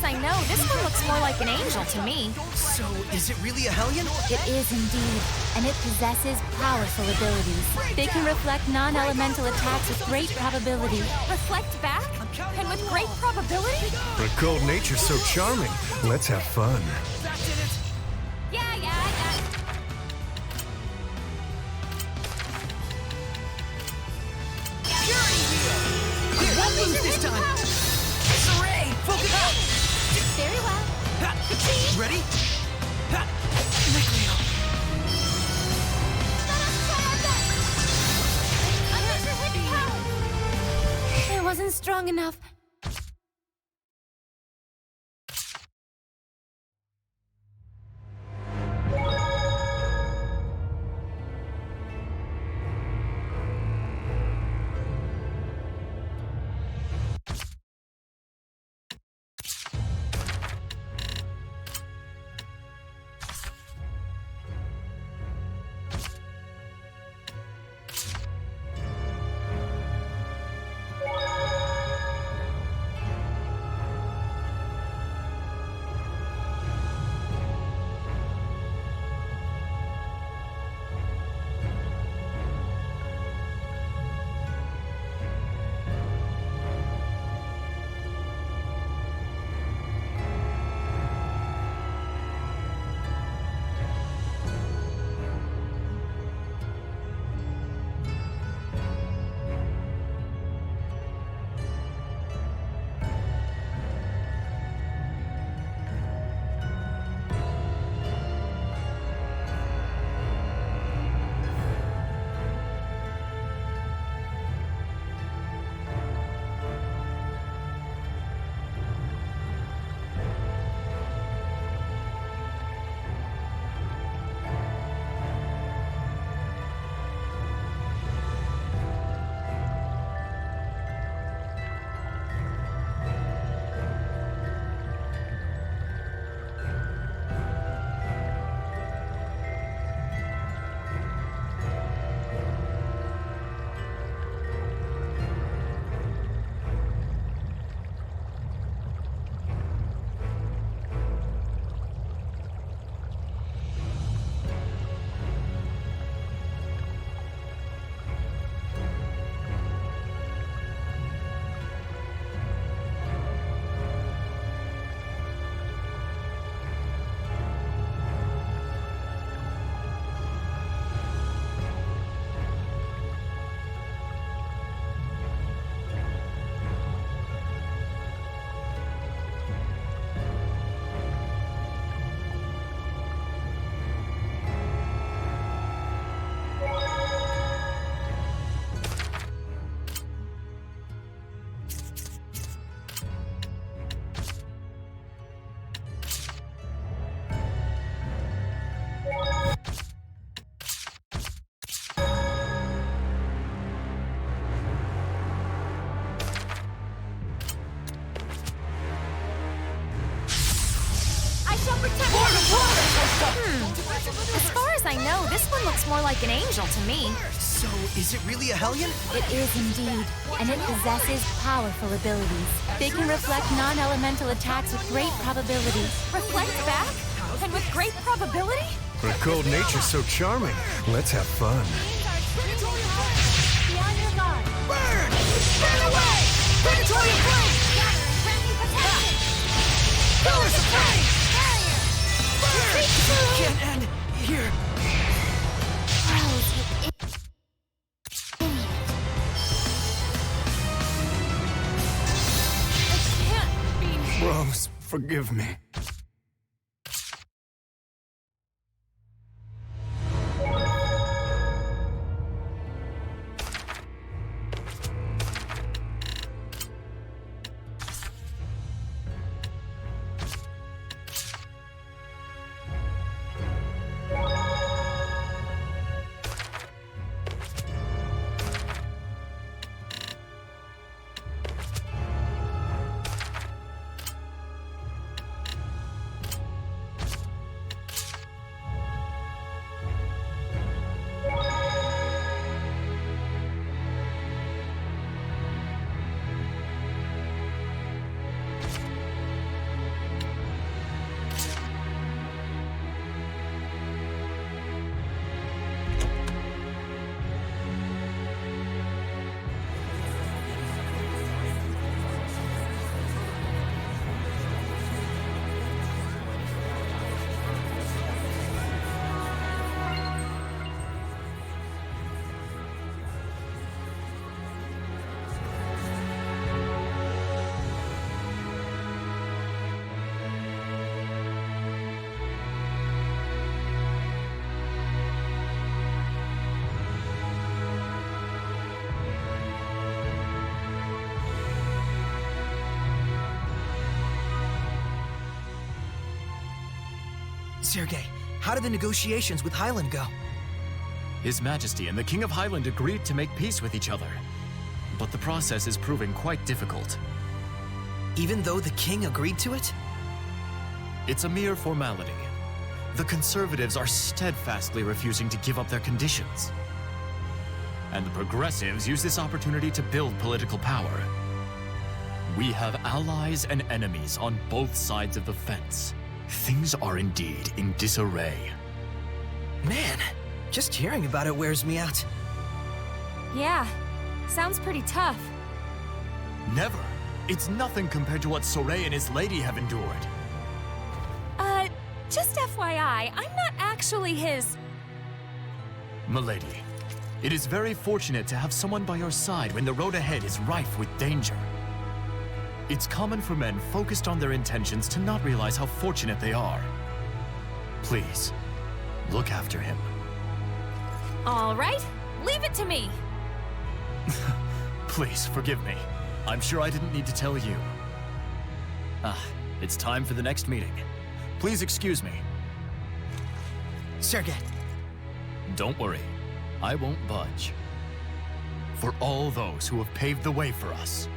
Speaker 6: I know, this one looks more like an angel to me.
Speaker 1: So, is it really a Hellion?
Speaker 13: It is indeed, and it possesses powerful abilities. They can reflect non-elemental attacks with great probability.
Speaker 6: Reflect back? And with great probability?
Speaker 9: Her cold nature's so charming. Let's have fun.
Speaker 6: Yeah, I got it.
Speaker 1: Purity wheel! It won't lose this time! Saray! Focus out!
Speaker 6: Very well.
Speaker 1: Ready? Micleo!
Speaker 13: It wasn't strong enough.
Speaker 6: I shall protect As far as I know, this one looks more like an angel to me.
Speaker 1: So, is it really a Hellion?
Speaker 13: It is indeed, and it possesses powerful abilities. They can reflect non-elemental attacks with great probability.
Speaker 6: Reflect back? And with great probability?
Speaker 9: Her cold nature's so charming. Let's have fun.
Speaker 6: Be on your guard. Burn! Burn away! Predatory flame! Friendly protection! Pillars of flame! Barrier! Burn!
Speaker 1: Can't end here.
Speaker 6: Rose, you idiot. It can't be.
Speaker 9: Rose, forgive me.
Speaker 1: Sergei, how did the negotiations with Highland go?
Speaker 7: His Majesty and the King of Highland agreed to make peace with each other. But the process is proving quite difficult.
Speaker 1: Even though the king agreed to it?
Speaker 7: It's a mere formality. The conservatives are steadfastly refusing to give up their conditions. And the progressives use this opportunity to build political power. We have allies and enemies on both sides of the fence. Things are indeed in disarray.
Speaker 1: Man, just hearing about it wears me out.
Speaker 6: Yeah, sounds pretty tough.
Speaker 7: Never. It's nothing compared to what Soray and his lady have endured.
Speaker 6: Just FYI, I'm not actually his...
Speaker 7: Milady, it is very fortunate to have someone by your side when the road ahead is rife with danger. It's common for men focused on their intentions to not realize how fortunate they are. Please, look after him.
Speaker 6: All right, leave it to me.
Speaker 7: Please, forgive me. I'm sure I didn't need to tell you. It's time for the next meeting. Please excuse me.
Speaker 1: Sergei.
Speaker 7: Don't worry. I won't budge. For all those who have paved the way for us.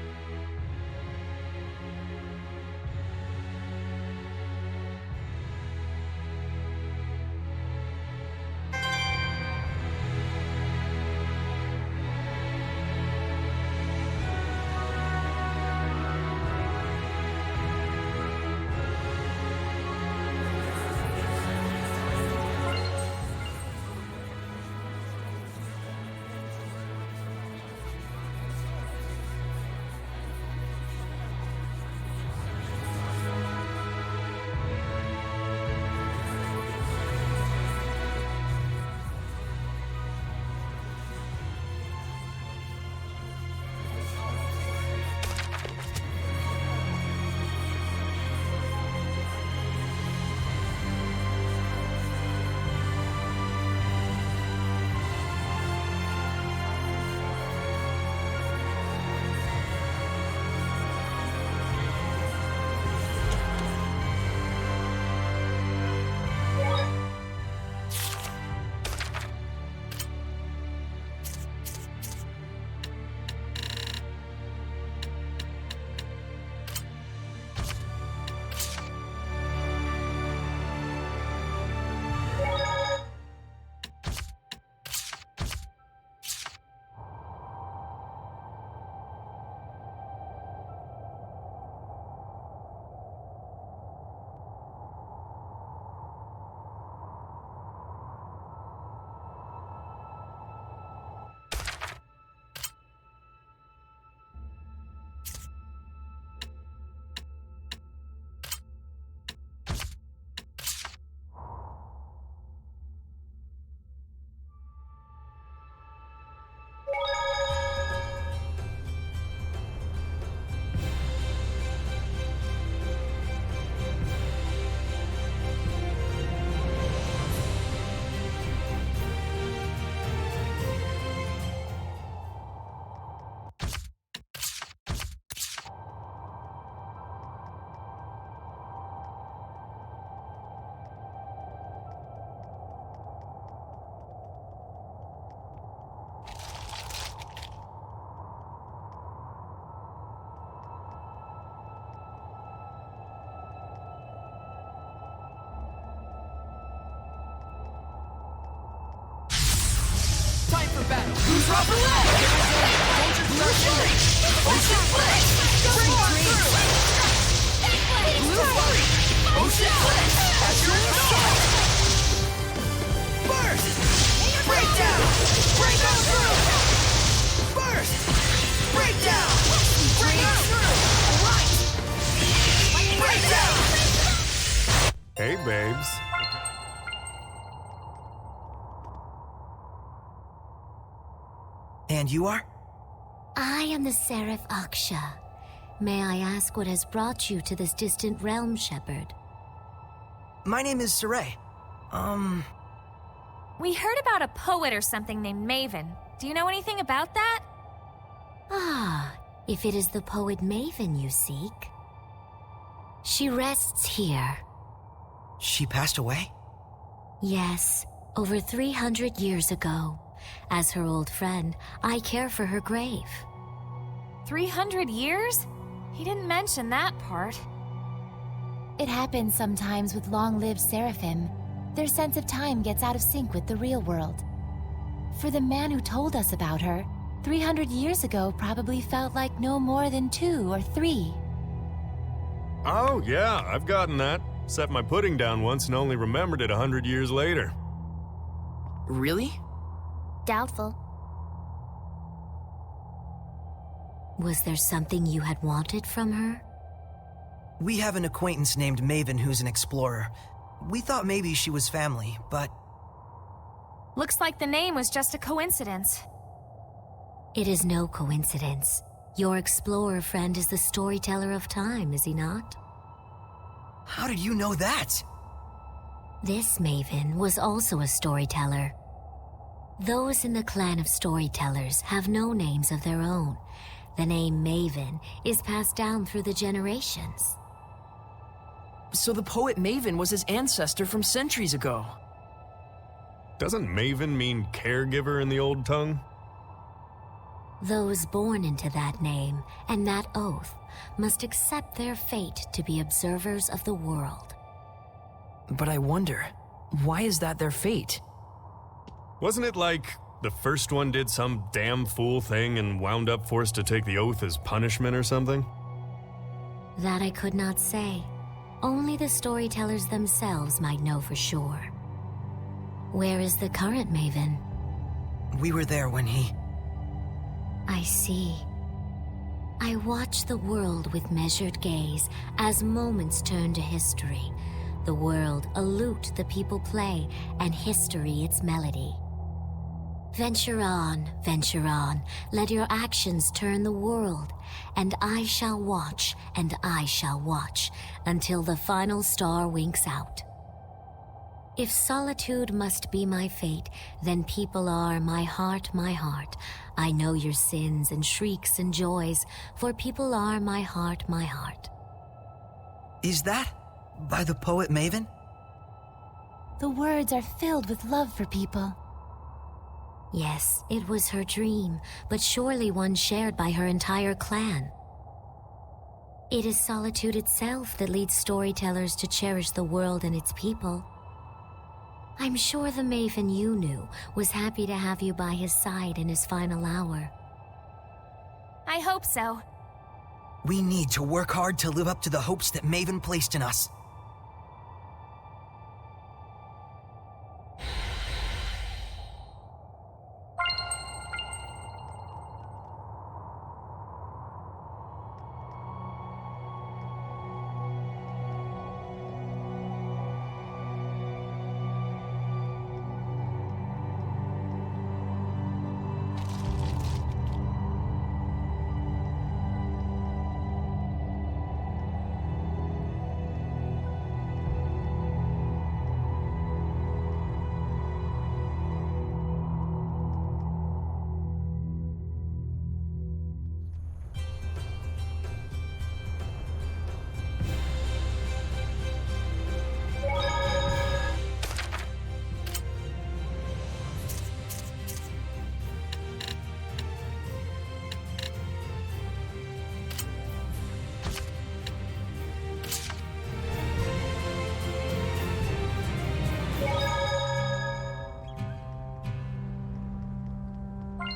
Speaker 8: time for battle. Who's up for that? Ocean Blitz! Bring dreams! Blue Flurry! Ocean Blitz! At your side! Burst! Breakdown! Break on through! Burst! Breakdown! Break on through! Alright! Breakdown!
Speaker 9: Hey, babes.
Speaker 1: And you are?
Speaker 13: I am the Seraph Aksha. May I ask what has brought you to this distant realm, Shepherd?
Speaker 1: My name is Saray.
Speaker 6: We heard about a poet or something named Maven. Do you know anything about that?
Speaker 13: Ah, if it is the poet Maven you seek. She rests here.
Speaker 1: She passed away?
Speaker 13: Yes, over 300 years ago. As her old friend, I care for her grave.
Speaker 6: 300 years? He didn't mention that part.
Speaker 13: It happens sometimes with long-lived seraphim. Their sense of time gets out of sync with the real world. For the man who told us about her, 300 years ago probably felt like no more than 2 or 3.
Speaker 9: Oh, yeah, I've gotten that. Set my pudding down once and only remembered it 100 years later.
Speaker 8: Really?
Speaker 10: Doubtful.
Speaker 13: Was there something you had wanted from her?
Speaker 1: We have an acquaintance named Maven who's an explorer. We thought maybe she was family, but...
Speaker 6: Looks like the name was just a coincidence.
Speaker 13: It is no coincidence. Your explorer friend is the storyteller of time, is he not?
Speaker 1: How did you know that?
Speaker 13: This Maven was also a storyteller. Those in the clan of storytellers have no names of their own. The name Maven is passed down through the generations.
Speaker 8: So the poet Maven was his ancestor from centuries ago.
Speaker 9: Doesn't Maven mean caregiver in the old tongue?
Speaker 13: Those born into that name and that oath must accept their fate to be observers of the world.
Speaker 8: But I wonder, why is that their fate?
Speaker 9: Wasn't it like the first one did some damn fool thing and wound up forced to take the oath as punishment or something?
Speaker 13: That I could not say. Only the storytellers themselves might know for sure. Where is the current Maven?
Speaker 1: We were there when he...
Speaker 13: I see. I watch the world with measured gaze as moments turn to history. The world a lute the people play, and history its melody. Venture on, let your actions turn the world, and I shall watch, and I shall watch, until the final star winks out. If solitude must be my fate, then people are my heart, my heart. I know your sins and shrieks and joys, for people are my heart, my heart.
Speaker 1: Is that by the poet Maven?
Speaker 13: The words are filled with love for people. Yes, it was her dream, but surely one shared by her entire clan. It is solitude itself that leads storytellers to cherish the world and its people. I'm sure the Maven you knew was happy to have you by his side in his final hour.
Speaker 6: I hope so.
Speaker 1: We need to work hard to live up to the hopes that Maven placed in us.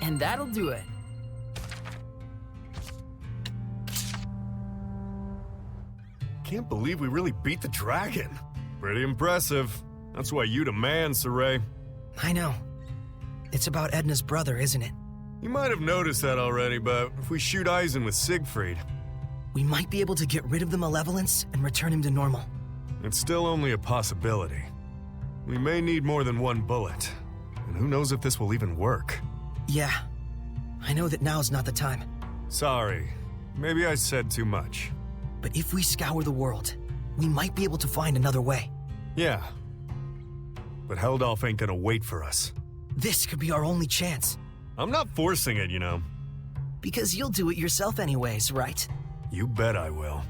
Speaker 8: And that'll do it.
Speaker 9: Can't believe we really beat the dragon. Pretty impressive. That's why you the man, Saray.
Speaker 1: I know. It's about Edna's brother, isn't it?
Speaker 9: You might have noticed that already, but if we shoot Eisen with Siegfried,
Speaker 1: we might be able to get rid of the malevolence and return him to normal.
Speaker 9: It's still only a possibility. We may need more than one bullet, and who knows if this will even work.
Speaker 1: Yeah, I know that now's not the time.
Speaker 9: Sorry, maybe I said too much.
Speaker 1: But if we scour the world, we might be able to find another way.
Speaker 9: Yeah, but Heldolf ain't gonna wait for us.
Speaker 1: This could be our only chance.
Speaker 9: I'm not forcing it, you know.
Speaker 1: Because you'll do it yourself anyways, right?
Speaker 9: You bet I will.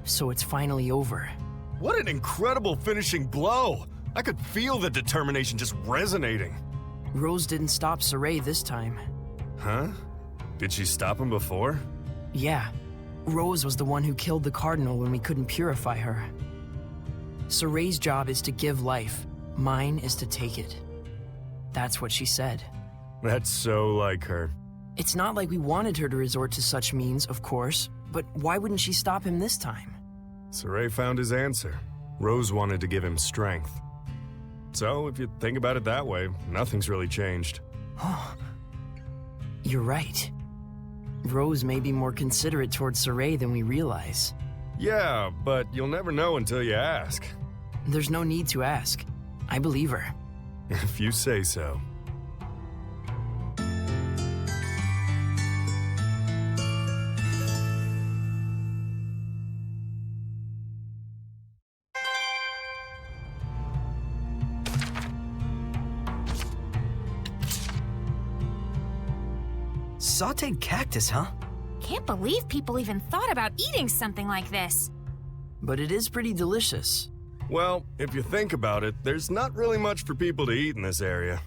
Speaker 8: So it's finally over.
Speaker 9: What an incredible finishing blow! I could feel the determination just resonating.
Speaker 8: Rose didn't stop Saray this time.
Speaker 9: Huh? Did she stop him before?
Speaker 8: Yeah. Rose was the one who killed the Cardinal when we couldn't purify her. Saray's job is to give life. Mine is to take it. That's what she said.
Speaker 9: That's so like her.
Speaker 8: It's not like we wanted her to resort to such means, of course, but why wouldn't she stop him this time?
Speaker 9: Saray found his answer. Rose wanted to give him strength. So, if you think about it that way, nothing's really changed.
Speaker 8: You're right. Rose may be more considerate towards Saray than we realize.
Speaker 9: Yeah, but you'll never know until you ask.
Speaker 8: There's no need to ask. I believe her.
Speaker 9: If you say so.
Speaker 1: Sauteed cactus, huh?
Speaker 6: Can't believe people even thought about eating something like this.
Speaker 8: But it is pretty delicious.
Speaker 9: Well, if you think about it, there's not really much for people to eat in this area.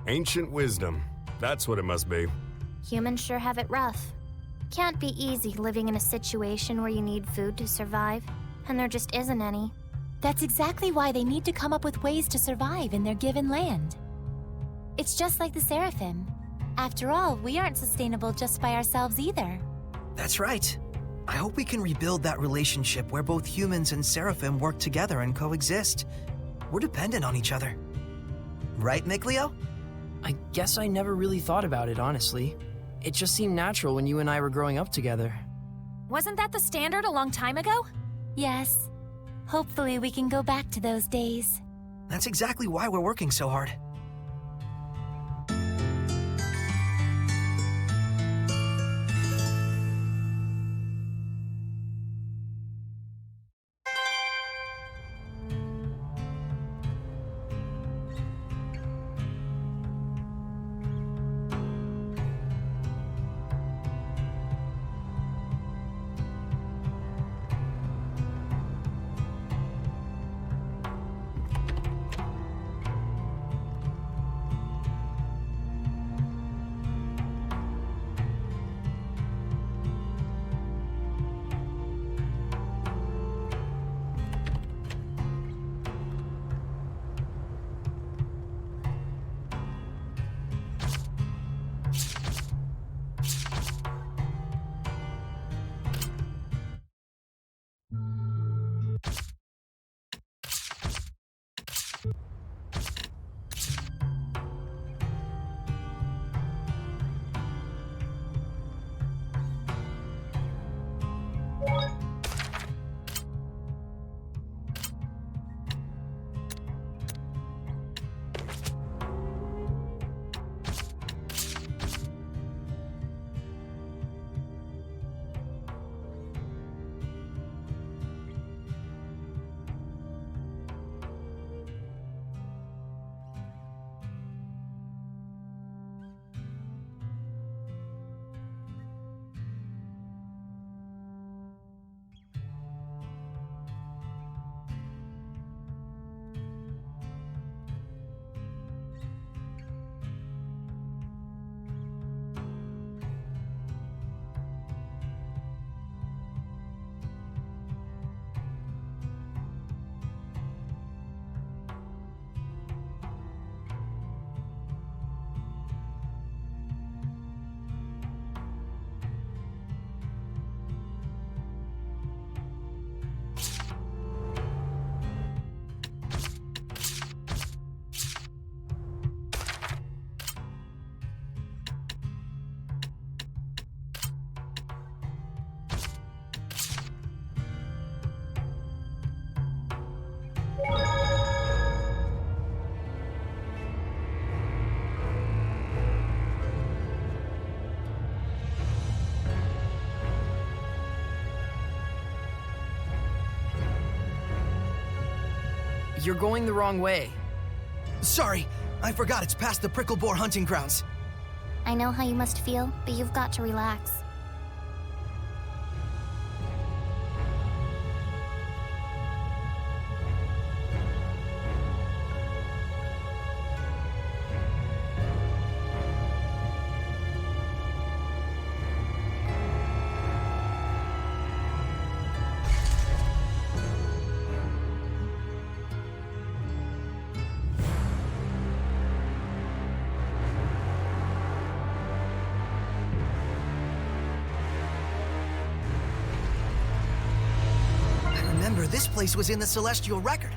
Speaker 9: Ancient wisdom, that's what it must be.
Speaker 10: Humans sure have it rough. Can't be easy living in a situation where you need food to survive, and there just isn't any.
Speaker 13: That's exactly why they need to come up with ways to survive in their given land. It's just like the Seraphim. After all, we aren't sustainable just by ourselves either.
Speaker 1: That's right. I hope we can rebuild that relationship where both humans and Seraphim work together and coexist. We're dependent on each other. Right, Mikleo?
Speaker 8: I guess I never really thought about it, honestly. It just seemed natural when you and I were growing up together.
Speaker 6: Wasn't that the standard a long time ago?
Speaker 13: Yes. Hopefully we can go back to those days.
Speaker 1: That's exactly why we're working so hard.
Speaker 8: You're going the wrong way.
Speaker 1: Sorry, I forgot it's past the prickle boar hunting grounds.
Speaker 10: I know how you must feel, but you've got to relax.
Speaker 1: This place was in the Celestial Record.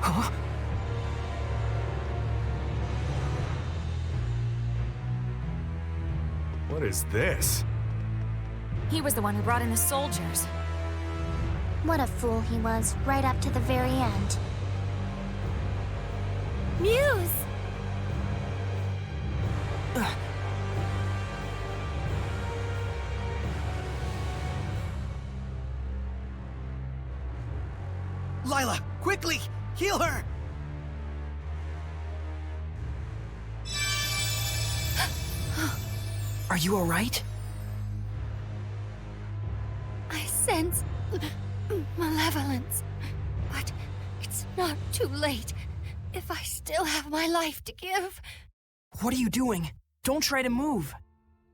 Speaker 1: Huh?
Speaker 9: What is this?
Speaker 6: He was the one who brought in the soldiers.
Speaker 10: What a fool he was, right up to the very end.
Speaker 6: Muse!
Speaker 1: Lila, quickly! Heal her!
Speaker 8: Are you alright?
Speaker 16: I sense malevolence, but it's not too late if I still have my life to give.
Speaker 8: What are you doing? Don't try to move.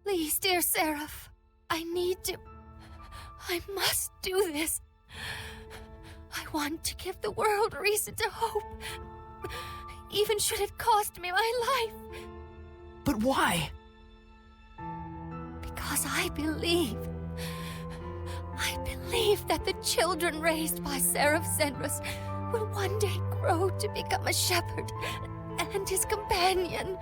Speaker 16: Please, dear Seraph, I need to... I must do this. I want to give the world reason to hope, even should it cost me my life.
Speaker 8: But why?
Speaker 16: Because I believe that the children raised by Seraph Zenrus will one day grow to become a shepherd and his companion.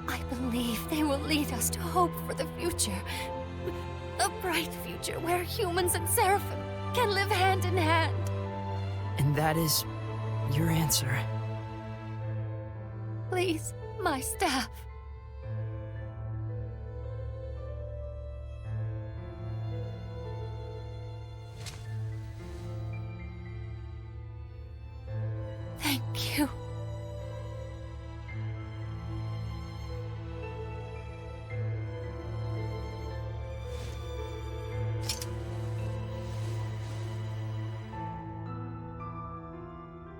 Speaker 16: I believe they will lead us to hope for the future. A bright future where humans and seraphim can live hand in hand.
Speaker 8: And that is your answer.
Speaker 16: Please, my staff. Thank you.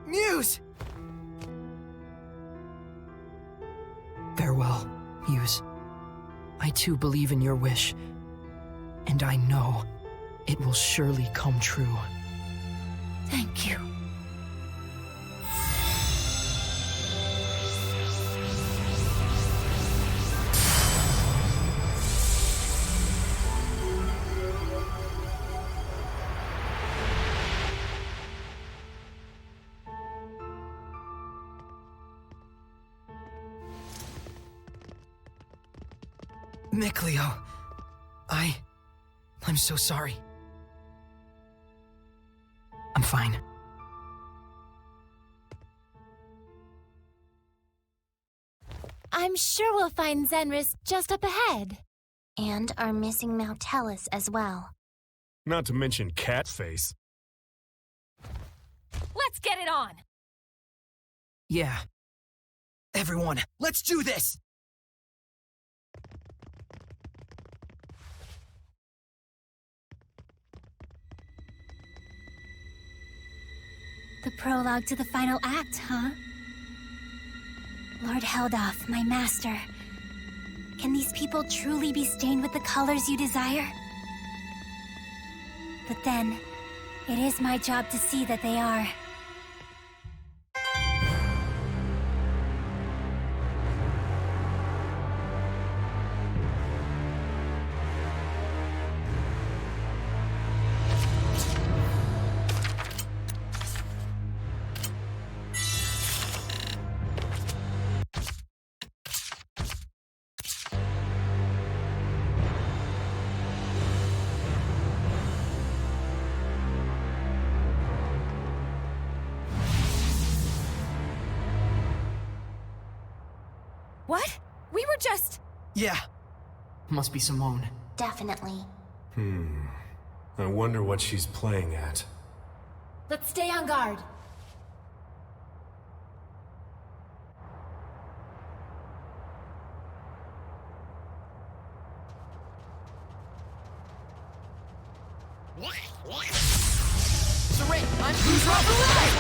Speaker 1: Muse!
Speaker 8: Farewell, Muse. I too believe in your wish, and I know it will surely come true.
Speaker 16: Thank you.
Speaker 1: Miclio, I'm so sorry.
Speaker 8: I'm fine.
Speaker 13: I'm sure we'll find Zenrus just up ahead.
Speaker 10: And our missing Mautellus as well.
Speaker 9: Not to mention Catface.
Speaker 6: Let's get it on!
Speaker 1: Yeah. Everyone, let's do this!
Speaker 10: The prologue to the final act, huh? Lord Heldoff, my master. Can these people truly be stained with the colors you desire? But then, it is my job to see that they are.
Speaker 6: What? We were just...
Speaker 8: Yeah. Must be Simone.
Speaker 10: Definitely.
Speaker 9: I wonder what she's playing at.
Speaker 13: Let's stay on guard.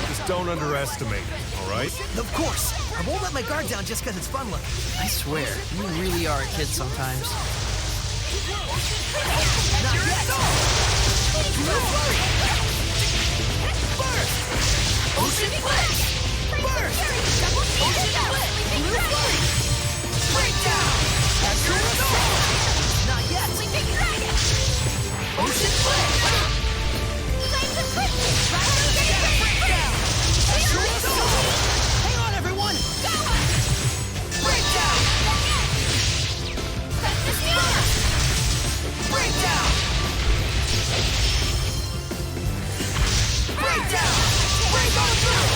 Speaker 9: Just don't underestimate it, all right?
Speaker 1: Of course! I won't let my guard down just because it's fun looking. I swear, you really are a kid sometimes. Not yet! Blue flurry! Burst! Ocean flash! Burst! Ocean flip! Blue flurry! Breakdown! After assault! Not yet! Ocean flip! Breakdown! After assault! Hang on, everyone! Breakdown! Breakdown! Breakdown! Break on through!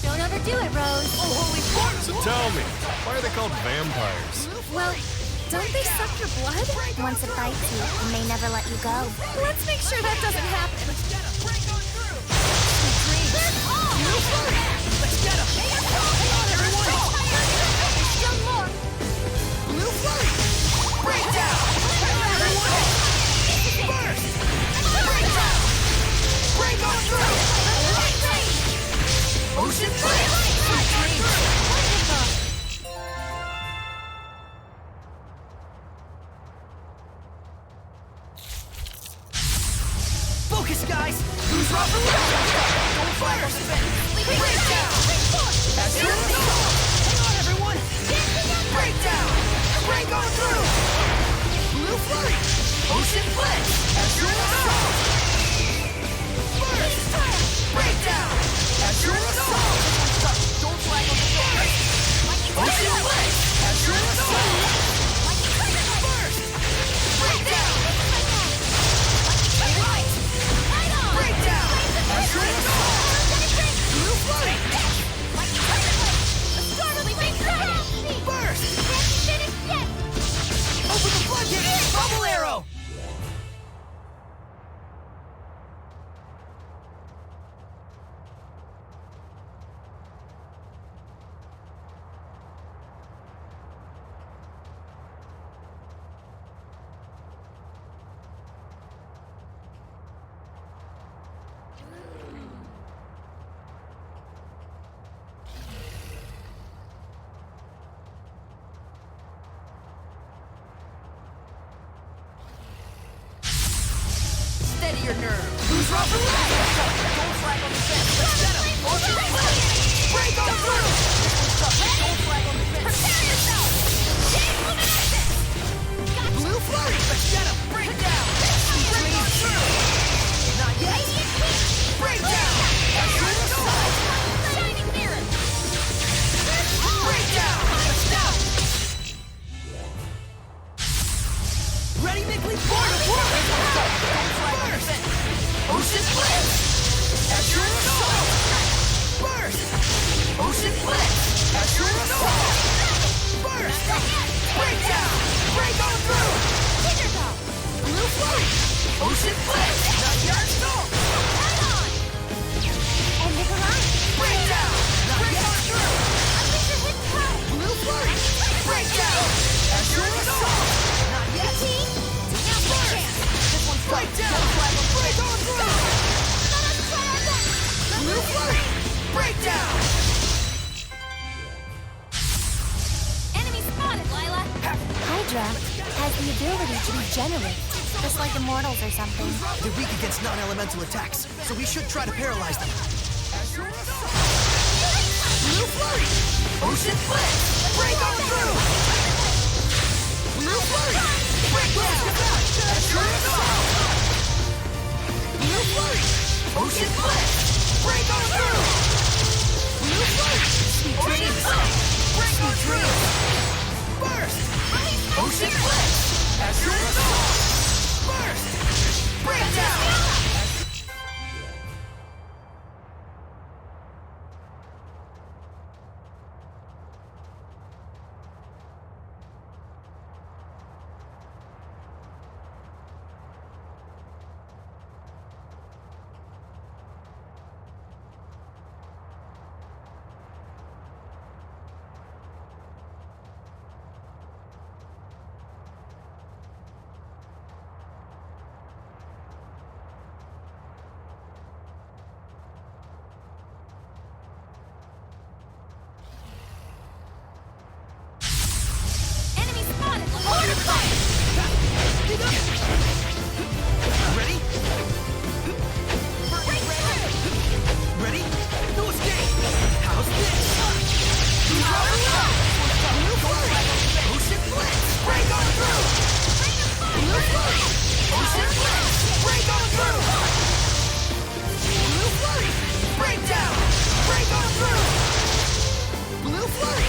Speaker 10: Don't overdo it, Rose.
Speaker 9: Oh, holy fuck! So tell me, why are they called vampires?
Speaker 10: Well, don't they suck your blood? Once it bites you, it may never let you go.
Speaker 6: Let's make sure that doesn't happen.
Speaker 1: Let's get him! Hang on, everyone!
Speaker 6: Still more.
Speaker 1: Blue flurry! Breakdown! Hang on, everyone! Burst! Breakdown! Break on through! Ocean flip! Focus, guys! Who's rough? Don't fire! Breakdown! That's your assault! Hang on, everyone! Breakdown! Break on through! Blue flurry! Ocean flip! That's your assault! Burst! Breakdown! That's your assault! Don't flag on the first! Ocean flip! That's your assault! Burst! Breakdown! Right! Breakdown! That's your assault! Blue flurry! Burst! Open the floodgates! Bubble arrow! Steady your nerve. Who's rough? Don't flag on the fence. Let's get him. Ocean flip. Break on through. Don't flag on the fence. Prepare yourself. Blue flurry. Let's get him. Break down. Break on through. Not yet. Break down. That's your assault. Shining mirror. Break down. Let's go. Ready, Mickley? Born of war. Ocean flip! That's your assault! Burst! Ocean flip! That's your assault! Burst! Breakdown! Break on through! Blue flurry! Ocean flip! Not yet! Assault! Head on!
Speaker 10: And Nikolai!
Speaker 1: Breakdown! Not yet! Blue flurry! Breakdown!
Speaker 13: has the ability to regenerate.
Speaker 10: Just like immortals or something.
Speaker 1: They're weak against non-elemental attacks, so we should try to paralyze them.
Speaker 12: Blue Flurry! Ocean Flip! Break on through! Blue Flurry! Break down! That's your assault! Blue Flurry! Ocean Flip! Break on through! Blue Flurry! Ocean Flip! Break on through! Burst! Ocean Flip! That's your assault! Burst! Break down!
Speaker 1: Ready? Ready? No escape! How's this?
Speaker 12: Ocean Blitz! Break on through! Blue Flurry! Ocean Blitz! Break on through! Blue Flurry! Break down! Break on through! Blue Flurry!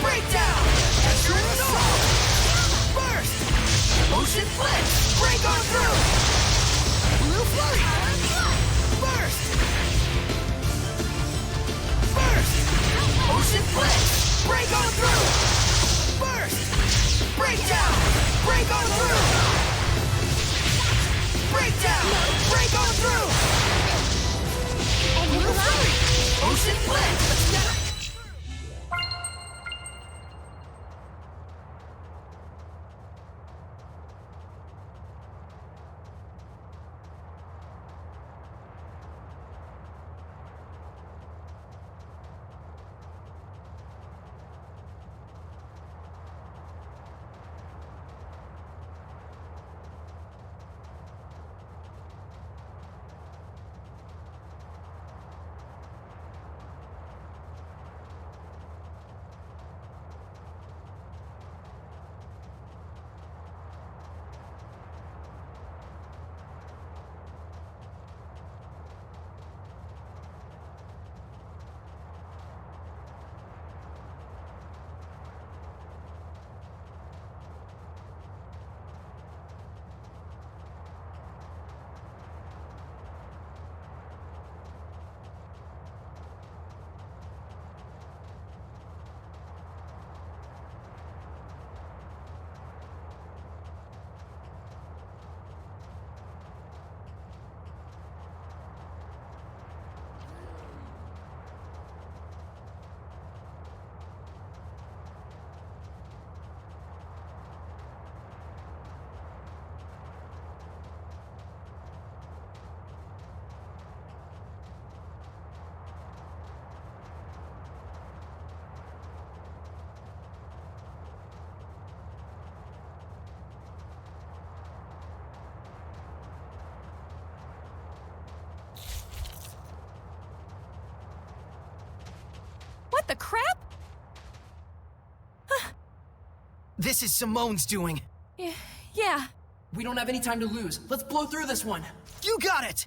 Speaker 12: Break down! That's your assault! Burst! Ocean Blitz! Break on through! Blue Flurry! Burst! Burst! Ocean Blitz! Break on through! Burst! Break down! Break on through! Break down! Break on through! Blue Flurry! Ocean Blitz! Let's get it!
Speaker 6: What the crap?
Speaker 1: This is Simone's doing.
Speaker 6: Yeah.
Speaker 8: We don't have any time to lose. Let's blow through this one.
Speaker 1: You got it!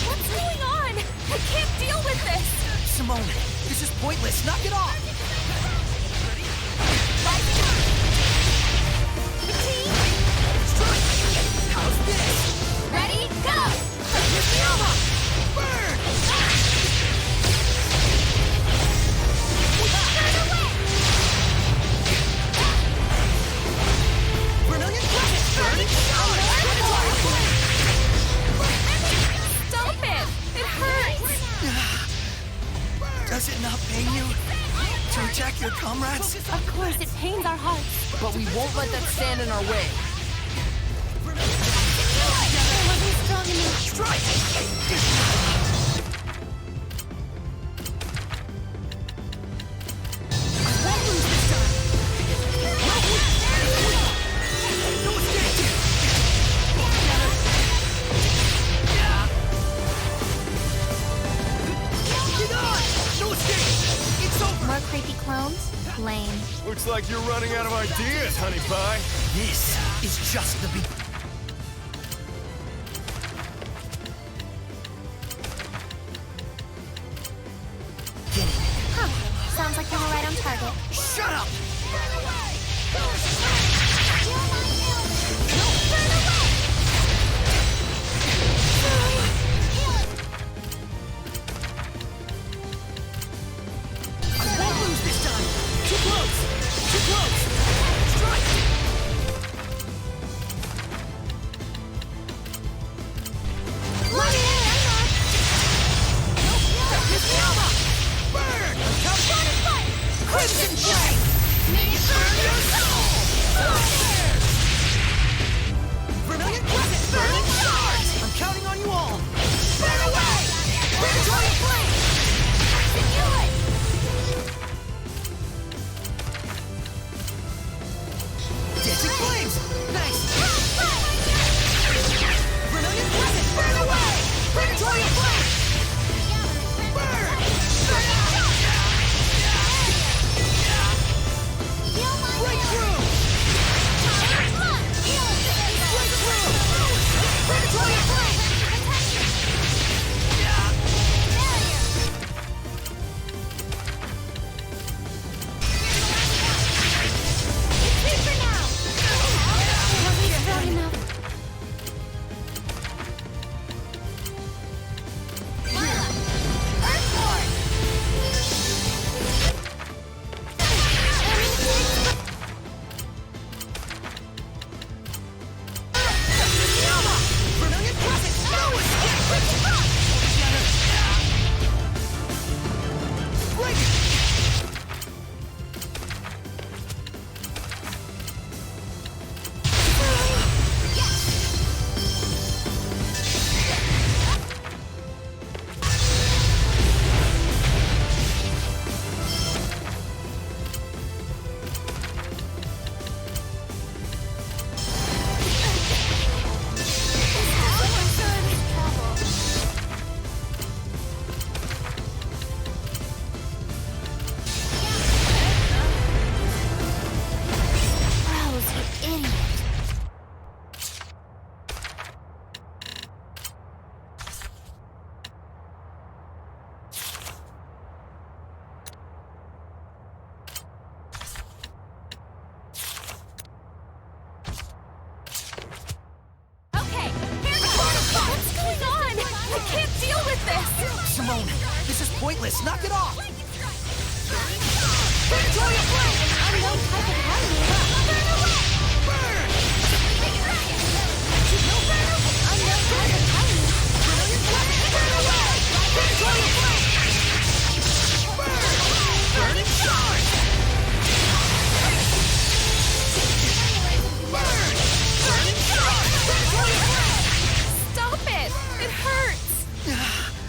Speaker 6: What's going on? I can't deal with this!
Speaker 1: Simone, this is pointless. Knock it off! How's this?
Speaker 6: Ready? Go!
Speaker 1: Burn!
Speaker 6: Turn away!
Speaker 1: Brilliant credit! Burning
Speaker 6: Stop it! It hurts!
Speaker 1: Does it not pain you to attack your comrades?
Speaker 2: Of course, it pains our hearts.
Speaker 8: But we won't let that stand in our way.
Speaker 2: I wasn't strong enemy.
Speaker 12: Strike!
Speaker 10: More creepy clones? Lame.
Speaker 9: Looks like you're running out of ideas, honey pie.
Speaker 12: This is just the beginning.
Speaker 10: Huh. Sounds like you were right on target.
Speaker 12: Shut up! I won't lose this time! Too close! Too close! Strike! Burn! Crimson Flame! May it burn your soul! Vermilion Crescent! Burning Shards! I'm counting on you all! Burn away! Predatory Flame! I knew it! Dancing Flames! Nice! Vermilion Crescent! Burn away! Predatory Flame! Burn! Breakthrough! Predatory Flame! Vermilion Crescent! No escape! Break it!
Speaker 10: Rose, you idiot.
Speaker 6: Okay, here goes. What's going on? I can't deal with this.
Speaker 12: Simone, this is pointless. Knock it off! Predatory Flame!
Speaker 10: Unknown type of enemy.
Speaker 12: Burn away! Burn!
Speaker 10: Unknown type of enemy.
Speaker 12: Brilliant Crescent! Burn away! Predatory Flame! Burn! Burning Shards! Burn! Burning Shards! Predatory Flame!
Speaker 6: Stop it. It hurts.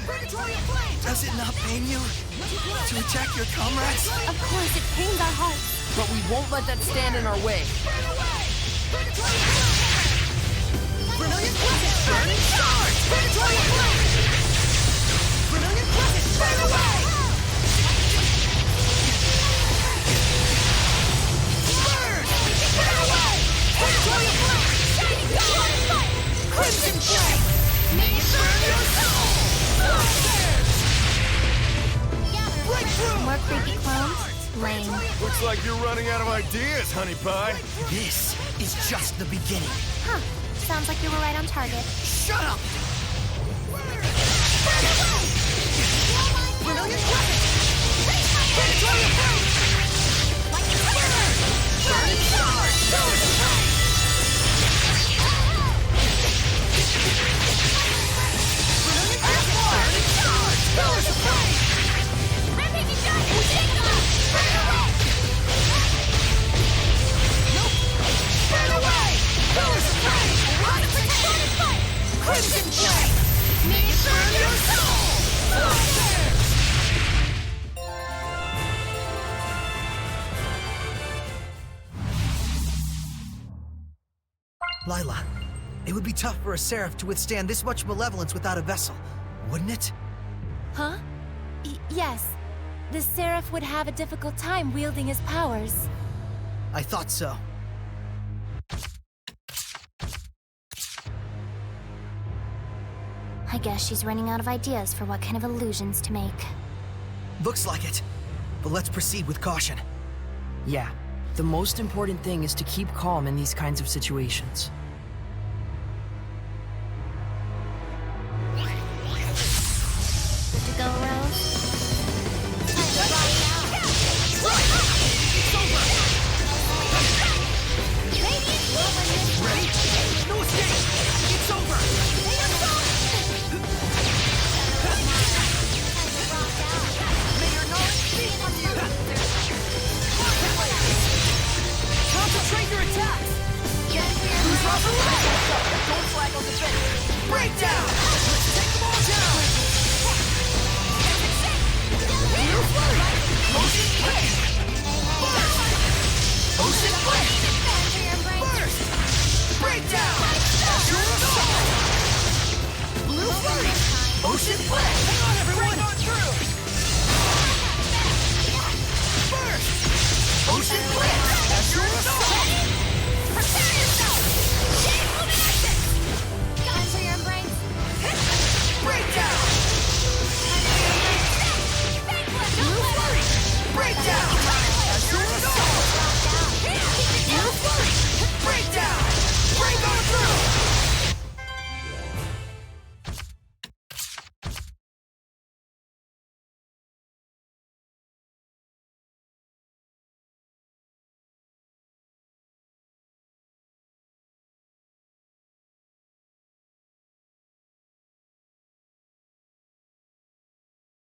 Speaker 12: Predatory Flame!
Speaker 1: Does it not pain you to attack your comrades?
Speaker 2: Of course, it pains our hearts.
Speaker 8: But we won't let that stand in our way.
Speaker 12: Brilliant Crescent! Burning Shards! Predatory Flame! Brilliant Crescent! Burn away! Burn! Burn away! Predatory Flame! Shining Dawn! Crimson Flame! May it burn your soul! Breakthrough!
Speaker 10: More creepy clones? Lame.
Speaker 9: Looks like you're running out of ideas, honey pie.
Speaker 12: This is just the beginning.
Speaker 10: Huh. Sounds like you were right on target.
Speaker 12: Shut up! Brilliant Crescent! Predatory Flame! Burn! Burning Shards! Burning Shards! Pillars of Flame!
Speaker 6: Rampaging Giant! Take off!
Speaker 12: Burn away! Nope! Burn away! Pillars of Flame! Crimson Flame!
Speaker 1: Lila, it would be tough for a Seraph to withstand this much malevolence without a vessel, wouldn't it?
Speaker 13: Huh? Yes. The Seraph would have a difficult time wielding his powers.
Speaker 1: I thought so.
Speaker 10: I guess she's running out of ideas for what kind of illusions to make.
Speaker 1: Looks like it. But let's proceed with caution.
Speaker 8: Yeah, the most important thing is to keep calm in these kinds of situations.